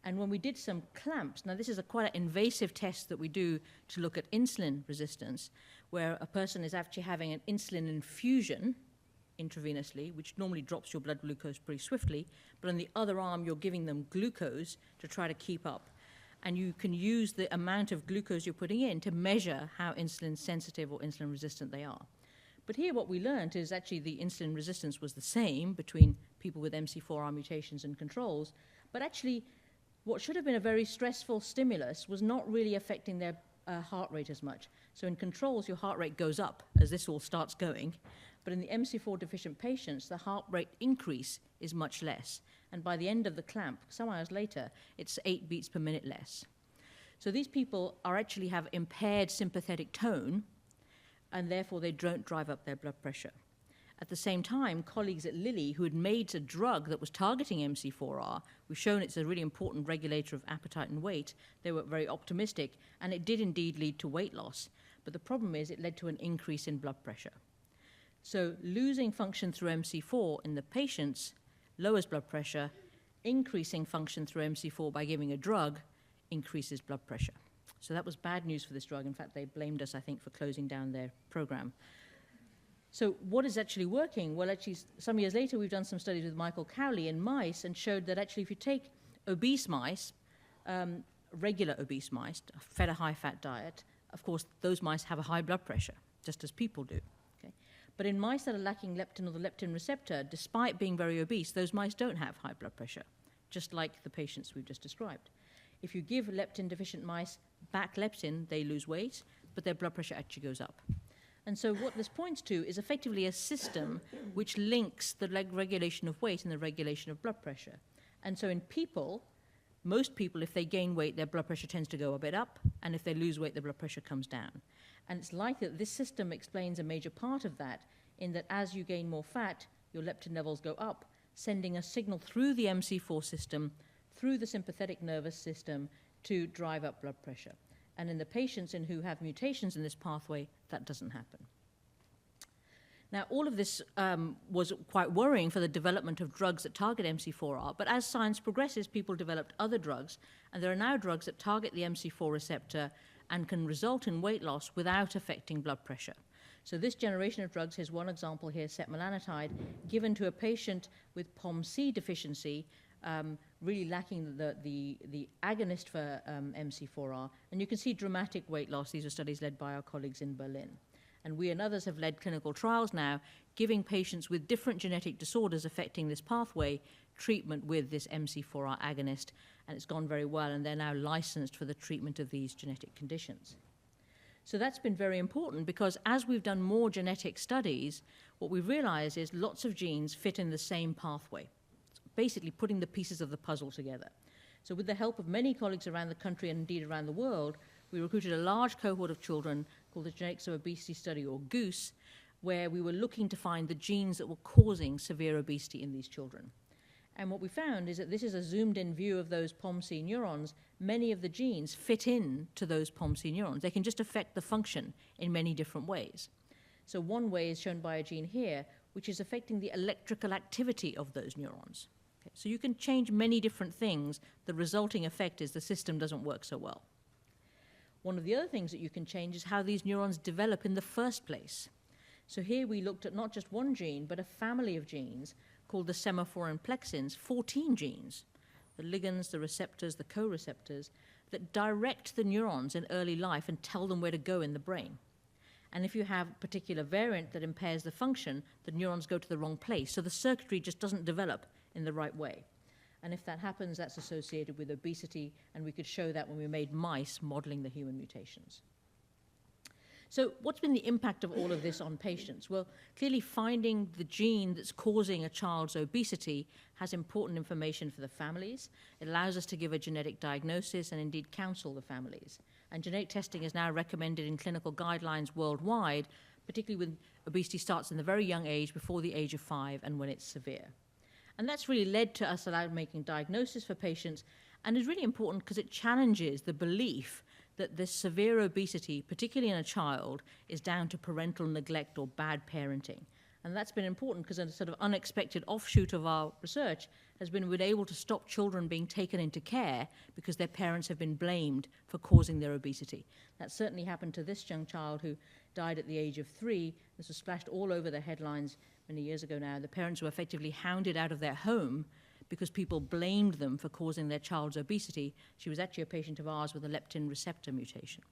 And when we did some clamps, now this is quite an invasive test that we do to look at insulin resistance, where a person is actually having an insulin infusion intravenously, which normally drops your blood glucose pretty swiftly, but on the other arm you're giving them glucose to try to keep up. And you can use the amount of glucose you're putting in to measure how insulin sensitive or insulin resistant they are. But here what we learned is actually the insulin resistance was the same between people with MC4R mutations and controls, but actually what should have been a very stressful stimulus was not really affecting their heart rate as much. So in controls, your heart rate goes up as this all starts going, but in the MC4 deficient patients, the heart rate increase is much less. And by the end of the clamp, some hours later, it's 8 beats per minute less. So these people actually have impaired sympathetic tone, and therefore they don't drive up their blood pressure. At the same time, colleagues at Lilly, who had made a drug that was targeting MC4R, we've shown it's a really important regulator of appetite and weight, they were very optimistic, and it did indeed lead to weight loss. But the problem is it led to an increase in blood pressure. So losing function through MC4 in the patients lowers blood pressure, increasing function through MC4 by giving a drug increases blood pressure. So that was bad news for this drug. In fact, they blamed us, I think, for closing down their program. So what is actually working? Well, actually, some years later, we've done some studies with Michael Cowley in mice and showed that actually if you take obese mice, regular obese mice, fed a high-fat diet, of course, those mice have a high blood pressure, just as people do. Okay? But in mice that are lacking leptin or the leptin receptor, despite being very obese, those mice don't have high blood pressure, just like the patients we've just described. If you give leptin-deficient mice back leptin, they lose weight, but their blood pressure actually goes up. And so what this points to is effectively a system which links the regulation of weight and the regulation of blood pressure. And so in people, most people, if they gain weight, their blood pressure tends to go a bit up, and if they lose weight, the blood pressure comes down. And it's likely that this system explains a major part of that, in that as you gain more fat, your leptin levels go up, sending a signal through the MC4 system, through the sympathetic nervous system, to drive up blood pressure. And in the patients who have mutations in this pathway, that doesn't happen. Now, all of this was quite worrying for the development of drugs that target MC4R, but as science progresses, people developed other drugs, and there are now drugs that target the MC4 receptor and can result in weight loss without affecting blood pressure. So this generation of drugs, here's one example here, setmelanotide, given to a patient with POMC deficiency, really lacking the agonist for MC4R, and you can see dramatic weight loss. These are studies led by our colleagues in Berlin. And we and others have led clinical trials now, giving patients with different genetic disorders affecting this pathway treatment with this MC4R agonist, and it's gone very well, and they're now licensed for the treatment of these genetic conditions. So that's been very important because as we've done more genetic studies, what we've realized is lots of genes fit in the same pathway, basically putting the pieces of the puzzle together. So with the help of many colleagues around the country and indeed around the world, we recruited a large cohort of children called the Genetics of Obesity Study, or GOOSE, where we were looking to find the genes that were causing severe obesity in these children. And what we found is that this is a zoomed-in view of those POMC neurons. Many of the genes fit in to those POMC neurons. They can just affect the function in many different ways. So one way is shown by a gene here, which is affecting the electrical activity of those neurons. Okay, so you can change many different things. The resulting effect is the system doesn't work so well. One of the other things that you can change is how these neurons develop in the first place. So here we looked at not just one gene, but a family of genes called the semaphorin plexins, 14 genes, the ligands, the receptors, the co-receptors, that direct the neurons in early life and tell them where to go in the brain. And if you have a particular variant that impairs the function, the neurons go to the wrong place, so the circuitry just doesn't develop in the right way. And if that happens, that's associated with obesity, and we could show that when we made mice modeling the human mutations. So what's been the impact of all of this on patients? Well, clearly finding the gene that's causing a child's obesity has important information for the families. It allows us to give a genetic diagnosis and indeed counsel the families. And genetic testing is now recommended in clinical guidelines worldwide, particularly when obesity starts in the very young age, before the age of 5, and when it's severe. And that's really led to us making diagnosis for patients, and is really important because it challenges the belief that this severe obesity, particularly in a child, is down to parental neglect or bad parenting. And that's been important because a sort of unexpected offshoot of our research has been we're able to stop children being taken into care because their parents have been blamed for causing their obesity. That certainly happened to this young child who died at the age of 3. This was splashed all over the headlines many years ago now. The parents were effectively hounded out of their home because people blamed them for causing their child's obesity. She was actually a patient of ours with a leptin receptor mutation.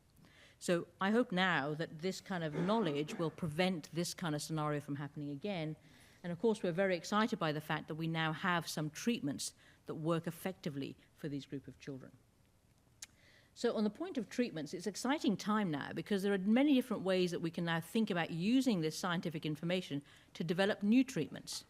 So I hope now that this kind of knowledge will prevent this kind of scenario from happening again. And of course, we're very excited by the fact that we now have some treatments that work effectively for these group of children. So on the point of treatments, it's an exciting time now because there are many different ways that we can now think about using this scientific information to develop new treatments.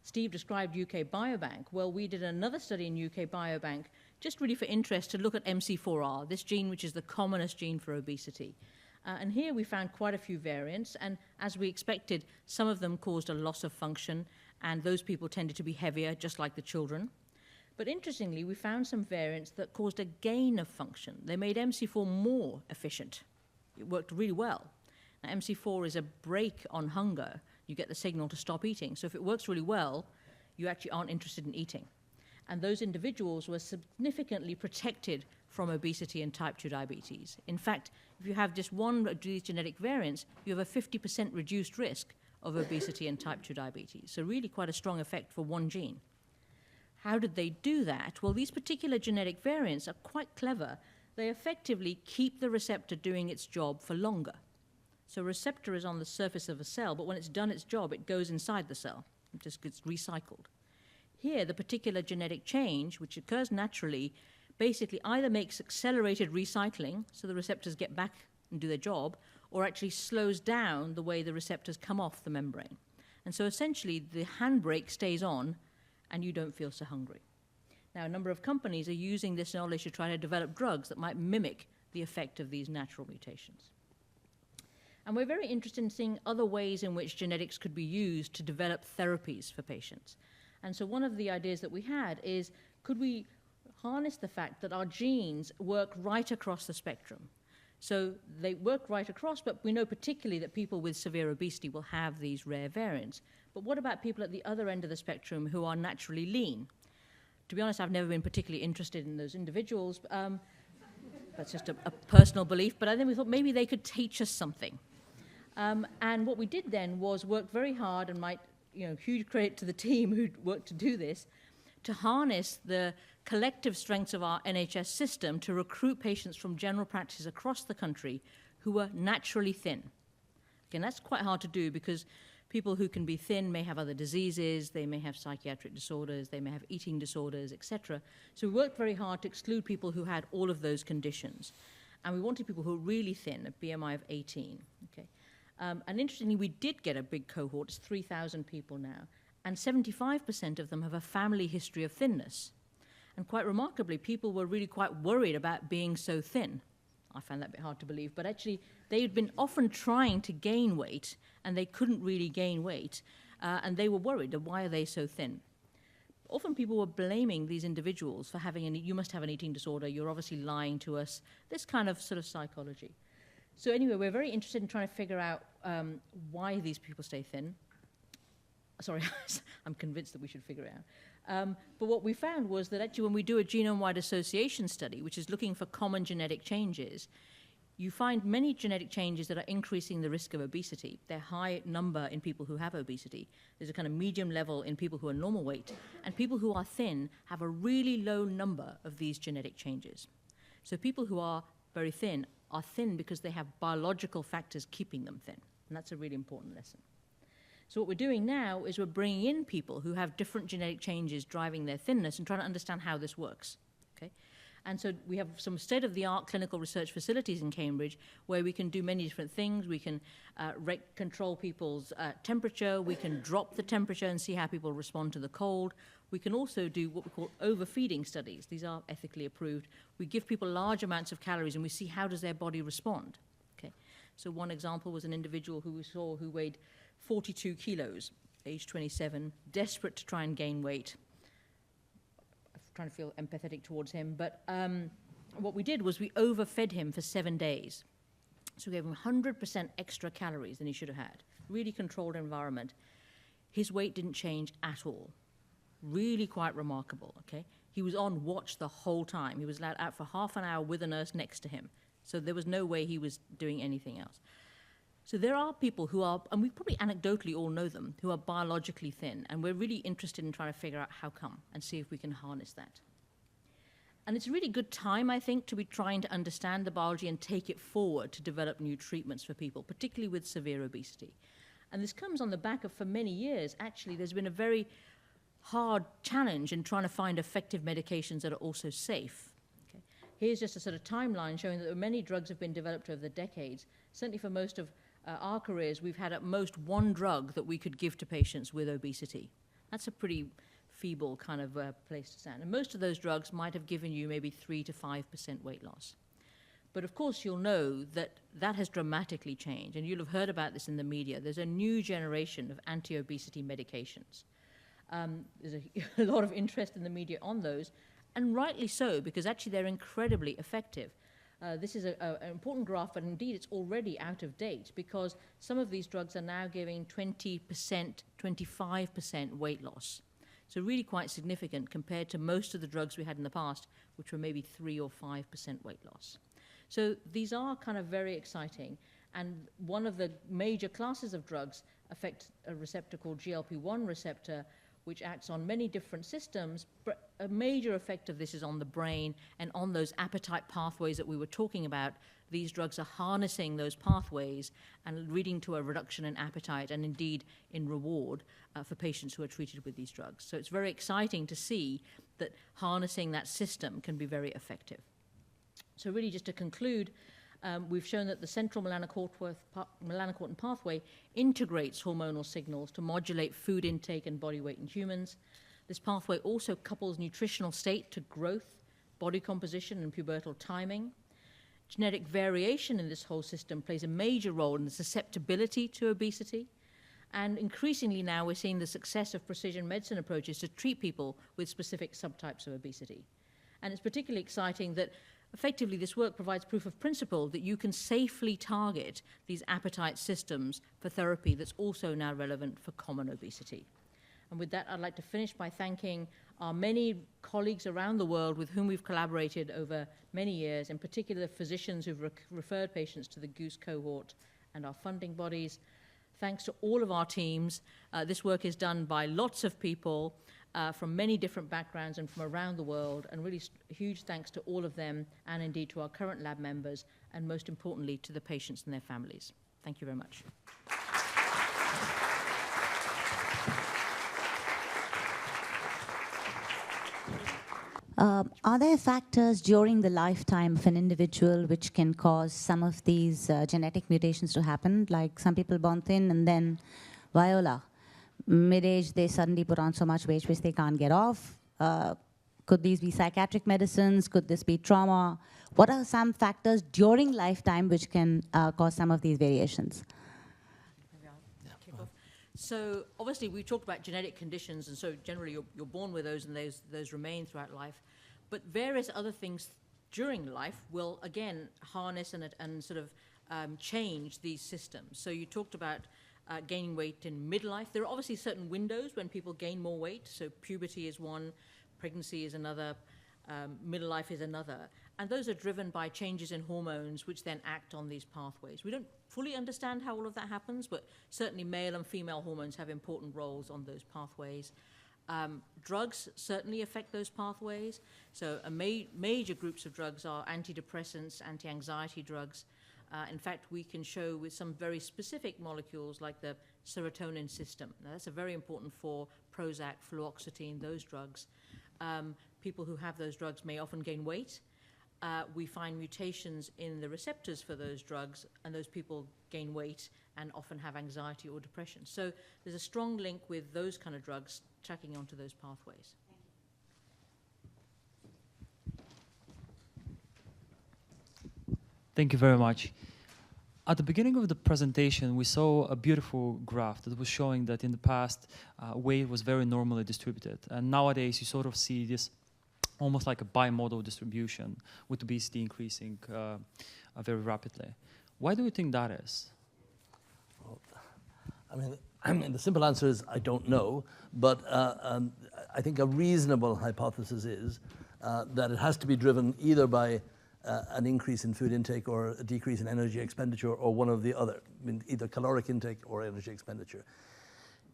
Steve described UK Biobank. Well, we did another study in UK Biobank just really for interest to look at MC4R, this gene which is the commonest gene for obesity. And here we found quite a few variants, and as we expected, some of them caused a loss of function, and those people tended to be heavier, just like the children. But interestingly, we found some variants that caused a gain of function. They made MC4 more efficient. It worked really well. Now, MC4 is a brake on hunger, you get the signal to stop eating. So if it works really well, you actually aren't interested in eating. And those individuals were significantly protected from obesity and type 2 diabetes. In fact, if you have just one of these genetic variants, you have a 50% reduced risk of obesity and type 2 diabetes. So really quite a strong effect for one gene. How did they do that? Well, these particular genetic variants are quite clever. They effectively keep the receptor doing its job for longer. So a receptor is on the surface of a cell, but when it's done its job, it goes inside the cell. It just gets recycled. Here, the particular genetic change, which occurs naturally, basically either makes accelerated recycling, so the receptors get back and do their job, or actually slows down the way the receptors come off the membrane. And so essentially, the handbrake stays on, and you don't feel so hungry. Now, a number of companies are using this knowledge to try to develop drugs that might mimic the effect of these natural mutations. And we're very interested in seeing other ways in which genetics could be used to develop therapies for patients. And so one of the ideas that we had is, could we harness the fact that our genes work right across the spectrum? So they work right across, but we know particularly that people with severe obesity will have these rare variants. But what about people at the other end of the spectrum who are naturally lean? To be honest, I've never been particularly interested in those individuals. That's just a personal belief. But then we thought maybe they could teach us something. And what we did then was work very hard, and huge credit to the team who worked to do this, to harness the collective strengths of our NHS system to recruit patients from general practice across the country who were naturally thin. Again, that's quite hard to do because people who can be thin may have other diseases, they may have psychiatric disorders, they may have eating disorders, etc. So we worked very hard to exclude people who had all of those conditions. And we wanted people who were really thin, a BMI of 18. Okay. And interestingly, we did get a big cohort. It's 3,000 people now. And 75% of them have a family history of thinness. And quite remarkably, people were really quite worried about being so thin. I found that a bit hard to believe. But actually, they had been often trying to gain weight, and they couldn't really gain weight. And they were worried, why are they so thin? Often people were blaming these individuals for having you must have an eating disorder, you're obviously lying to us, this kind of sort of psychology. So anyway, we're very interested in trying to figure out why these people stay thin. Sorry, I'm convinced that we should figure it out. But what we found was that actually when we do a genome-wide association study, which is looking for common genetic changes, you find many genetic changes that are increasing the risk of obesity. They're high number in people who have obesity. There's a kind of medium level in people who are normal weight. And people who are thin have a really low number of these genetic changes. So people who are very thin are thin because they have biological factors keeping them thin. And that's a really important lesson. So what we're doing now is we're bringing in people who have different genetic changes driving their thinness and trying to understand how this works. Okay? And so we have some state-of-the-art clinical research facilities in Cambridge where we can do many different things. We can control people's temperature. We can drop the temperature and see how people respond to the cold. We can also do what we call overfeeding studies. These are ethically approved. We give people large amounts of calories and we see how does their body respond. Okay? So one example was an individual who we saw who weighed 42 kilos, age 27, desperate to try and gain weight. I'm trying to feel empathetic towards him, but what we did was we overfed him for 7 days. So we gave him 100% extra calories than he should have had. Really controlled environment. His weight didn't change at all. Really quite remarkable, okay? He was on watch the whole time. He was allowed out for half an hour with a nurse next to him. So there was no way he was doing anything else. So there are people who are, and we probably anecdotally all know them, who are biologically thin, and we're really interested in trying to figure out how come and see if we can harness that. And it's a really good time, I think, to be trying to understand the biology and take it forward to develop new treatments for people, particularly with severe obesity. And this comes on the back of, for many years, actually, there's been a very hard challenge in trying to find effective medications that are also safe. Okay. Here's just a sort of timeline showing that many drugs have been developed over the decades. Certainly for most of our careers, we've had at most one drug that we could give to patients with obesity. That's a pretty feeble kind of place to stand. And most of those drugs might have given you maybe 3 to 5% weight loss. But of course, you'll know that that has dramatically changed, and you'll have heard about this in the media. There's a new generation of anti-obesity medications. There's a lot of interest in the media on those, and rightly so, because actually they're incredibly effective. This is an important graph, but indeed it's already out of date because some of these drugs are now giving 20%, 25% weight loss. So really quite significant compared to most of the drugs we had in the past, which were maybe 3 or 5% weight loss. So these are kind of very exciting. And one of the major classes of drugs affect a receptor called GLP-1 receptor, which acts on many different systems, but a major effect of this is on the brain and on those appetite pathways that we were talking about. These drugs are harnessing those pathways and leading to a reduction in appetite and indeed in reward for patients who are treated with these drugs. So it's very exciting to see that harnessing that system can be very effective. So really just to conclude, we've shown that the central melanocortin pathway integrates hormonal signals to modulate food intake and body weight in humans. This pathway also couples nutritional state to growth, body composition, and pubertal timing. Genetic variation in this whole system plays a major role in the susceptibility to obesity. And increasingly now we're seeing the success of precision medicine approaches to treat people with specific subtypes of obesity. And it's particularly exciting that effectively this work provides proof of principle that you can safely target these appetite systems for therapy that's also now relevant for common obesity. And with that, I'd like to finish by thanking our many colleagues around the world with whom we've collaborated over many years, in particular the physicians who've referred patients to the Goose cohort and our funding bodies. Thanks to all of our teams. This work is done by lots of people from many different backgrounds and from around the world, and really huge thanks to all of them and indeed to our current lab members and most importantly to the patients and their families. Thank you very much. Are there factors during the lifetime of an individual which can cause some of these genetic mutations to happen? Like some people born thin and then Viola, mid-age they suddenly put on so much weight which they can't get off. Could these be psychiatric medicines? Could this be trauma? What are some factors during lifetime which can cause some of these variations? So obviously we talked about genetic conditions, and so generally you're born with those and those remain throughout life. But various other things during life will again harness and sort of change these systems. So you talked about gaining weight in midlife. There are obviously certain windows when people gain more weight. So puberty is one, pregnancy is another, middle life is another. And those are driven by changes in hormones which then act on these pathways. We don't fully understand how all of that happens, but certainly male and female hormones have important roles on those pathways. Drugs certainly affect those pathways. So major groups of drugs are antidepressants, anti-anxiety drugs. In fact, we can show with some very specific molecules like the serotonin system. Now, that's very important for Prozac, fluoxetine, those drugs. People who have those drugs may often gain weight. We find mutations in the receptors for those drugs, and those people gain weight and often have anxiety or depression. So there's a strong link with those kind of drugs tracking onto those pathways. Thank you very much. At the beginning of the presentation, we saw a beautiful graph that was showing that in the past, weight was very normally distributed. And nowadays, you sort of see this almost like a bimodal distribution, with obesity increasing very rapidly. Why do you think that is? Well, I mean, the simple answer is I don't know, but I think a reasonable hypothesis is that it has to be driven either by an increase in food intake or a decrease in energy expenditure, or one of the other, I mean, either caloric intake or energy expenditure.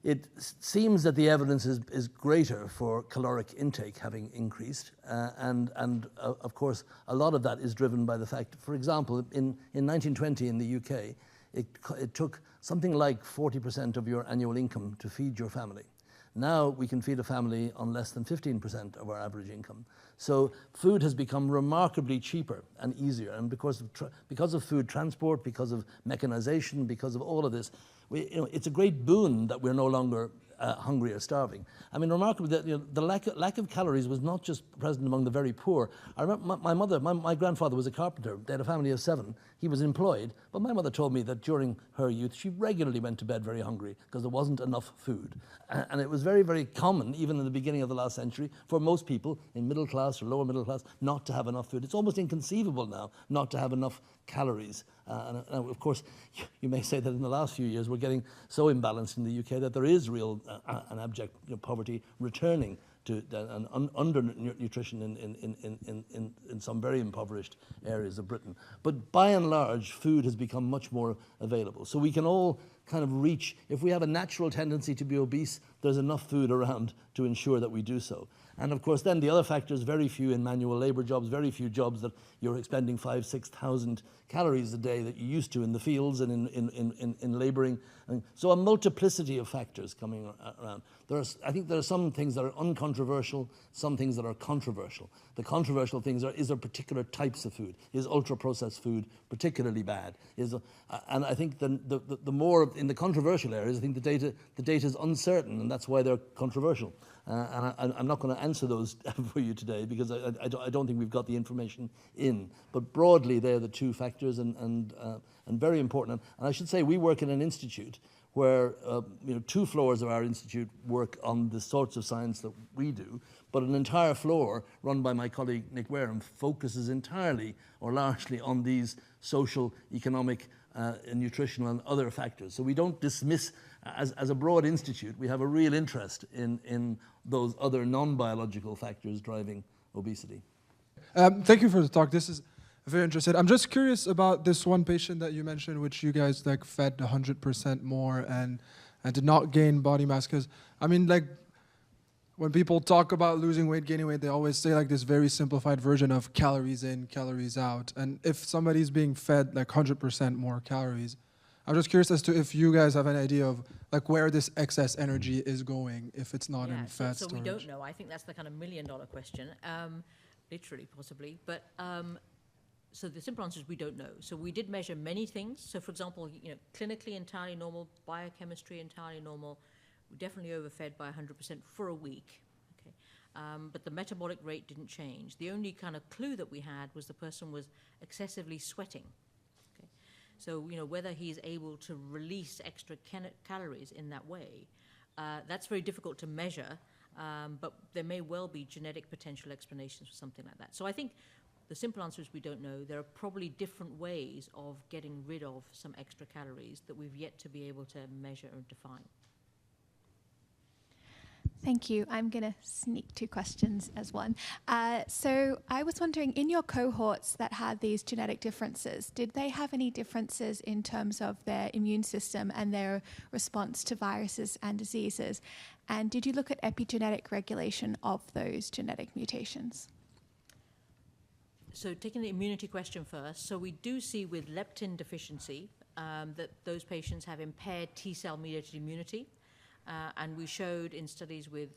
It seems that the evidence is greater for caloric intake having increased, and of course, a lot of that is driven by the fact, for example, in 1920 in the UK, it took something like 40% of your annual income to feed your family. Now we can feed a family on less than 15% of our average income. So food has become remarkably cheaper and easier, and because of food transport, because of mechanization, because of all of this, it's a great boon that we're no longer hungry or starving. I mean, remarkably, that the lack of calories was not just present among the very poor. I remember my grandfather was a carpenter. They had a family of 7. He was employed, but my mother told me that during her youth, she regularly went to bed very hungry because there wasn't enough food. And it was very, very common, even in the beginning of the last century, for most people in middle class or lower middle class not to have enough food. It's almost inconceivable now not to have enough calories. And of course, you may say that in the last few years, we're getting so imbalanced in the UK that there is real and abject poverty returning to undernutrition in some very impoverished areas of Britain. But by and large, food has become much more available. So we can all kind of reach, if we have a natural tendency to be obese, there's enough food around to ensure that we do so. And of course, then the other factors, very few in manual labor jobs, very few jobs that you're expending 5,000 to 6,000 calories a day that you used to in the fields and in laboring. And so a multiplicity of factors coming around. I think there are some things that are uncontroversial, some things that are controversial. The controversial things are, is there particular types of food? Is ultra-processed food particularly bad? And I think the more in the controversial areas, I think the data is uncertain, and that's why they're controversial. And I'm not going to answer those for you today because I don't think we've got the information in. But broadly, they're the two factors and very important. And I should say we work in an institute where 2 floors of our institute work on the sorts of science that we do, but an entire floor run by my colleague Nick Wareham focuses entirely or largely on these social, economic, nutritional and other factors. So we don't dismiss, as a broad institute, we have a real interest in those other non-biological factors driving obesity. Thank you for the talk. This is very interesting. I'm just curious about this one patient that you mentioned, which you guys fed 100% more and did not gain body mass. Because I mean, when people talk about losing weight, gaining weight, they always say this very simplified version of calories in, calories out. And if somebody's being fed 100% more calories, I'm just curious as to if you guys have an idea of where this excess energy is going if it's not in fat storage. So we don't know. I think that's the kind of $1 million question, literally, possibly. But so the simple answer is we don't know. So we did measure many things. So for example, clinically entirely normal, biochemistry entirely normal. We definitely overfed by 100% for a week. Okay, but the metabolic rate didn't change. The only kind of clue that we had was the person was excessively sweating. Okay, so whether he's able to release extra calories in that way, that's very difficult to measure. But there may well be genetic potential explanations for something like that. So I think the simple answer is we don't know. There are probably different ways of getting rid of some extra calories that we've yet to be able to measure or define. Thank you. I'm going to sneak 2 questions as one. So I was wondering, in your cohorts that had these genetic differences, did they have any differences in terms of their immune system and their response to viruses and diseases? And did you look at epigenetic regulation of those genetic mutations? So taking the immunity question first, so we do see with leptin deficiency that those patients have impaired T-cell mediated immunity. And we showed in studies with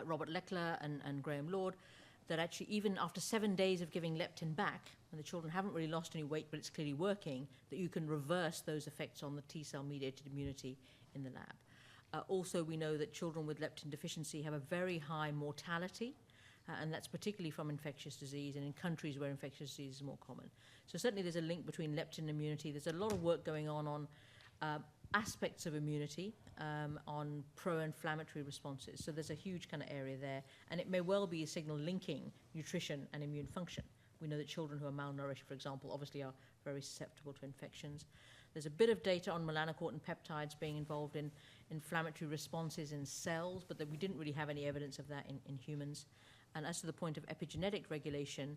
Robert Leckler and Graham Lord that actually even after 7 days of giving leptin back, and the children haven't really lost any weight, but it's clearly working, that you can reverse those effects on the T-cell mediated immunity in the lab. Also, we know that children with leptin deficiency have a very high mortality, and that's particularly from infectious disease and in countries where infectious disease is more common. So certainly there's a link between leptin and immunity. There's a lot of work going on aspects of immunity, on pro-inflammatory responses. So there's a huge kind of area there, and it may well be a signal linking nutrition and immune function. We know that children who are malnourished, for example, obviously are very susceptible to infections. There's a bit of data on melanocortin peptides being involved in inflammatory responses in cells, but we didn't really have any evidence of that in humans. And as to the point of epigenetic regulation,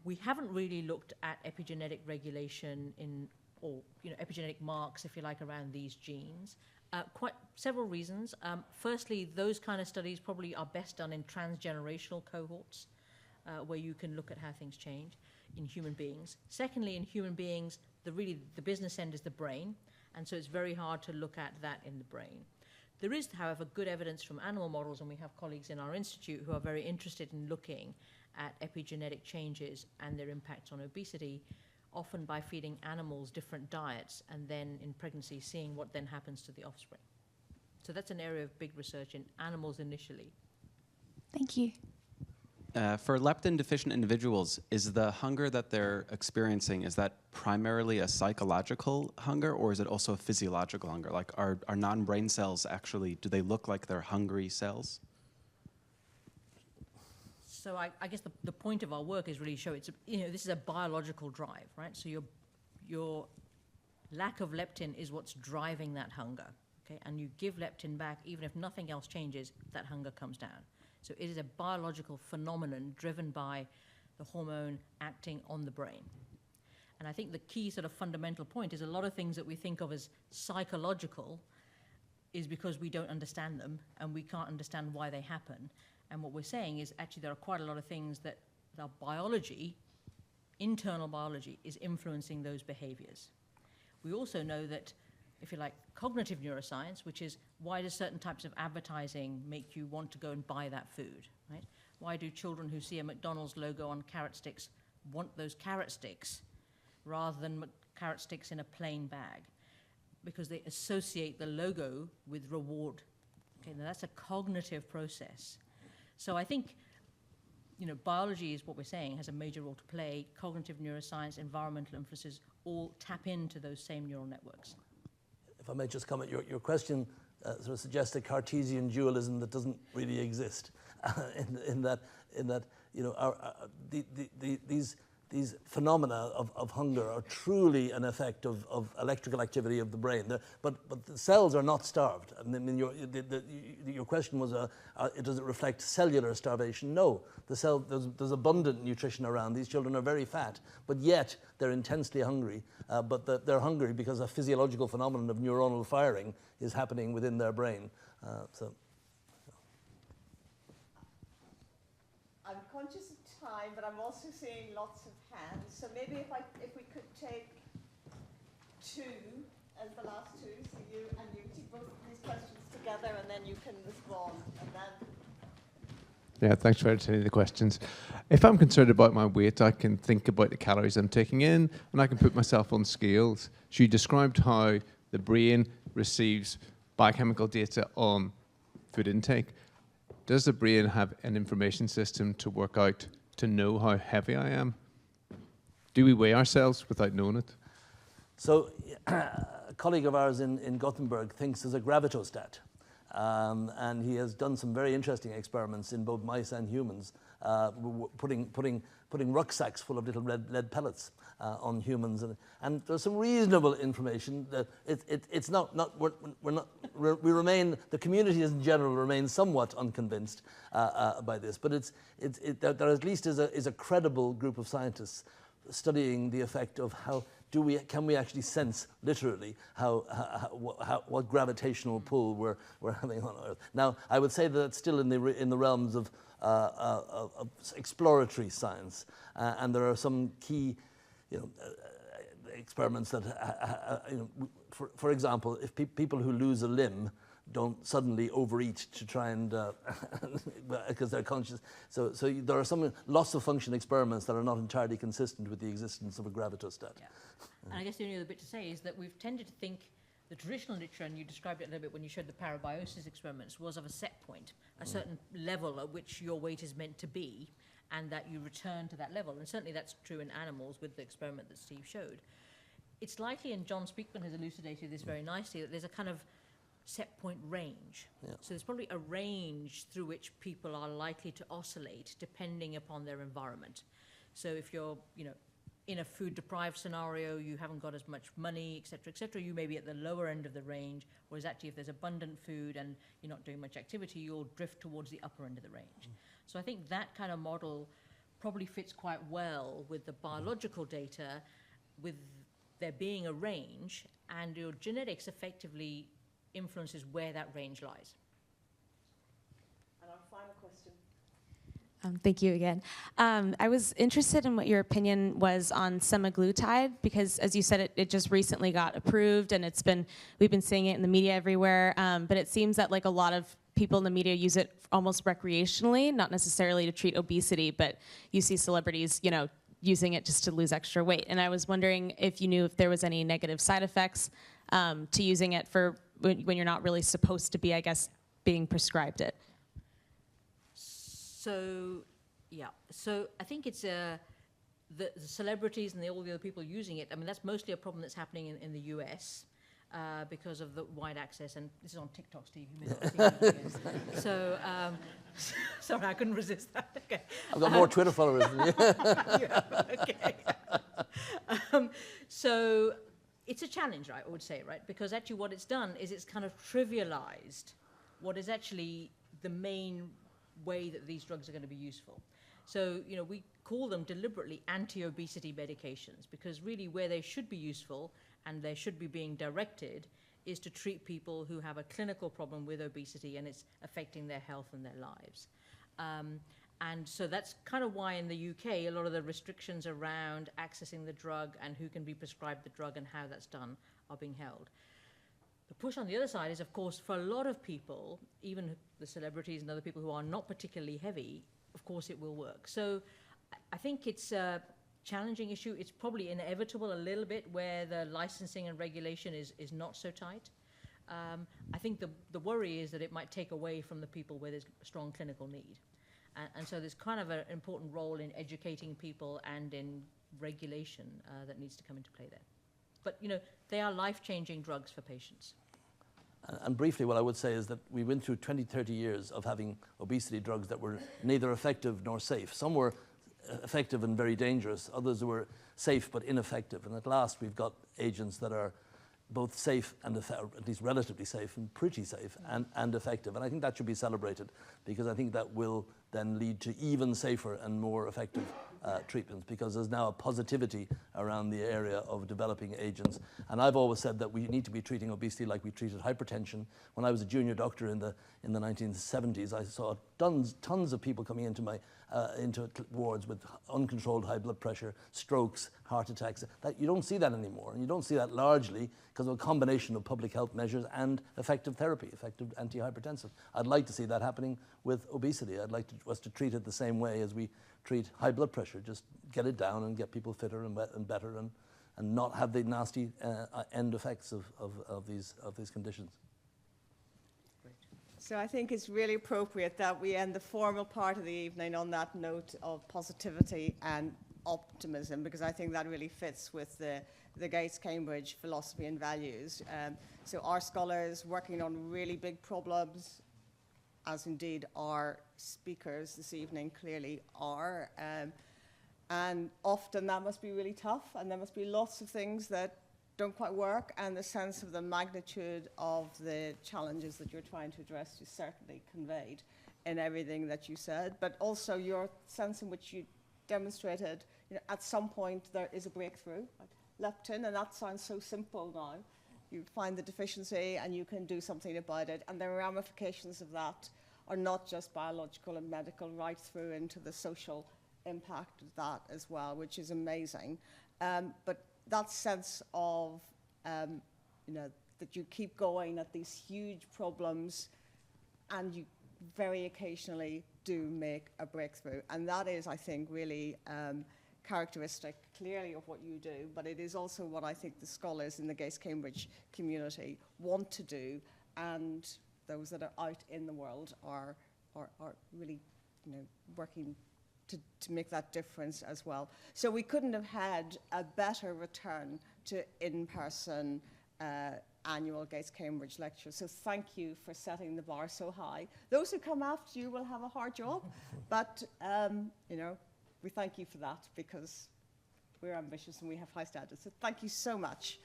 we haven't really looked at epigenetic regulation or epigenetic marks, if you like, around these genes. Quite several reasons. Firstly, those kind of studies probably are best done in transgenerational cohorts, where you can look at how things change in human beings. Secondly, in human beings, the business end is the brain, and so it's very hard to look at that in the brain. There is, however, good evidence from animal models, and we have colleagues in our institute who are very interested in looking at epigenetic changes and their impacts on obesity, often by feeding animals different diets and then in pregnancy seeing what then happens to the offspring. So that's an area of big research in animals initially. Thank you. For leptin-deficient individuals, is the hunger that they're experiencing, is that primarily a psychological hunger, or is it also a physiological hunger? Like, are non-brain cells actually, do they look like they're hungry cells? So I guess the point of our work is really show it's, this is a biological drive, right? So your lack of leptin is what's driving that hunger, okay? And you give leptin back, even if nothing else changes, that hunger comes down. So it is a biological phenomenon driven by the hormone acting on the brain. And I think the key sort of fundamental point is a lot of things that we think of as psychological is because we don't understand them and we can't understand why they happen. And what we're saying is actually there are quite a lot of things that our biology, internal biology, is influencing those behaviors. We also know that, if you like, cognitive neuroscience, which is why do certain types of advertising make you want to go and buy that food, right? Why do children who see a McDonald's logo on carrot sticks want those carrot sticks rather than carrot sticks in a plain bag? Because they associate the logo with reward. Okay, now that's a cognitive process. So I think, biology is what we're saying, has a major role to play. Cognitive neuroscience, environmental influences all tap into those same neural networks. If I may just comment, your question sort of suggests a Cartesian dualism that doesn't really exist. in that these phenomena of hunger are truly an effect of electrical activity of the brain. But the cells are not starved. I mean, your question was, does it reflect cellular starvation? No. There's abundant nutrition around. These children are very fat, but yet they're intensely hungry. But they're hungry because a physiological phenomenon of neuronal firing is happening within their brain. I'm conscious of time, but I'm also seeing lots of hands. So maybe if we could take two as the last two, so you take both of these questions together, and then you can respond, and then. Yeah, thanks for entertaining the questions. If I'm concerned about my weight, I can think about the calories I'm taking in, and I can put myself on scales. She described how the brain receives biochemical data on food intake. Does the brain have an information system to work out, to know how heavy I am? Do we weigh ourselves without knowing it? So a colleague of ours in Gothenburg thinks there's a gravitostat. And he has done some very interesting experiments in both mice and humans, putting rucksacks full of little lead pellets on humans, and there's some reasonable information that it's not we remain, the community in general remains somewhat unconvinced by this, but there at least is a credible group of scientists studying the effect of how can we actually sense literally what gravitational pull we're having on Earth. Now, I would say that it's still in the realms of exploratory science, and there are some key, experiments that, for example, if people who lose a limb don't suddenly overeat to try and because they're conscious. So there are some loss of function experiments that are not entirely consistent with the existence of a gravitostat. Yeah. And I guess the only other bit to say is that we've tended to think the traditional literature, and you described it a little bit when you showed the parabiosis experiments, was of a set point, a certain level at which your weight is meant to be, and that you return to that level. And certainly that's true in animals with the experiment that Steve showed. It's likely, and John Speakman has elucidated this very nicely, that there's a kind of set point range. Yeah. So there's probably a range through which people are likely to oscillate depending upon their environment. So if you're, in a food deprived scenario, you haven't got as much money, et cetera, you may be at the lower end of the range, whereas actually if there's abundant food and you're not doing much activity, you'll drift towards the upper end of the range. So I think that kind of model probably fits quite well with the biological data, with there being a range, and your genetics effectively influences where that range lies. And our final question. Thank you again. I was interested in what your opinion was on semaglutide, because as you said, it just recently got approved, and we've been seeing it in the media everywhere, but it seems that like a lot of people in the media use it almost recreationally, not necessarily to treat obesity, but you see celebrities, using it just to lose extra weight. And I was wondering if you knew if there was any negative side effects to using it for when you're not really supposed to be, I guess, being prescribed it. So, Yeah, so I think it's the celebrities and all the other people using it. I mean, that's mostly a problem that's happening in the US because of the wide access. And this is on TikTok, Steve. You may not have seen it. So, sorry, I couldn't resist that. Okay. I've got more Twitter followers than you. Yeah, okay. So it's a challenge, I would say, right? Because actually what it's done is it's kind of trivialized what is actually the main way that these drugs are going to be useful. So, you know, we call them deliberately anti-obesity medications because really where they should be useful and they should be being directed is to treat people who have a clinical problem with obesity and it's affecting their health and their lives. And so that's kind of why in the UK a lot of the restrictions around accessing the drug and who can be prescribed the drug and how that's done are being held. The push on the other side is, of course, for a lot of people, even the celebrities and other people who are not particularly heavy, of course it will work. So I think it's a challenging issue. It's probably inevitable a little bit where the licensing and regulation is not so tight. I think the worry is that it might take away from the people where there's strong clinical need. And so there's kind of an important role in educating people and in regulation that needs to come into play there. But, you know, they are life-changing drugs for patients. And briefly, what I would say is that we went through 20, 30 years of having obesity drugs that were neither effective nor safe. Some were effective and very dangerous. Others were safe but ineffective. And at last, we've got agents that are both safe and at least relatively safe and pretty safe and effective. And I think that should be celebrated because I think that will then lead to even safer and more effective treatments because there's now a positivity around the area of developing agents. And I've always said that we need to be treating obesity like we treated hypertension. When I was a junior doctor in the 1970s, I saw tons of people coming into into wards with uncontrolled high blood pressure, strokes, heart attacks. You don't see that anymore, and you don't see that largely because of a combination of public health measures and effective therapy, effective antihypertensive. I'd like to see that happening with obesity. I'd like us to treat it the same way as we treat high blood pressure. Just get it down and get people fitter and better and not have the nasty end effects of these conditions. So I think it's really appropriate that we end the formal part of the evening on that note of positivity and optimism, because I think that really fits with the Gates-Cambridge philosophy and values. So our scholars working on really big problems, as indeed our speakers this evening clearly are. And often that must be really tough, and there must be lots of things that don't quite work, and the sense of the magnitude of the challenges that you're trying to address is certainly conveyed in everything that you said, but also your sense in which you demonstrated, you know, at some point there is a breakthrough, like leptin, and that sounds so simple now. You find the deficiency and you can do something about it, and the ramifications of that are not just biological and medical, right through into the social impact of that as well, which is amazing. But that sense of, you know, that you keep going at these huge problems and you very occasionally do make a breakthrough. And that is, I think, really characteristic clearly of what you do, but it is also what I think the scholars in the Gates-Cambridge community want to do, and those that are out in the world are really, you know, working to make that difference as well. So we couldn't have had a better return to in-person annual Gates-Cambridge lecture. So thank you for setting the bar so high. Those who come after you will have a hard job, but you know, we thank you for that because we're ambitious and we have high standards. So thank you so much.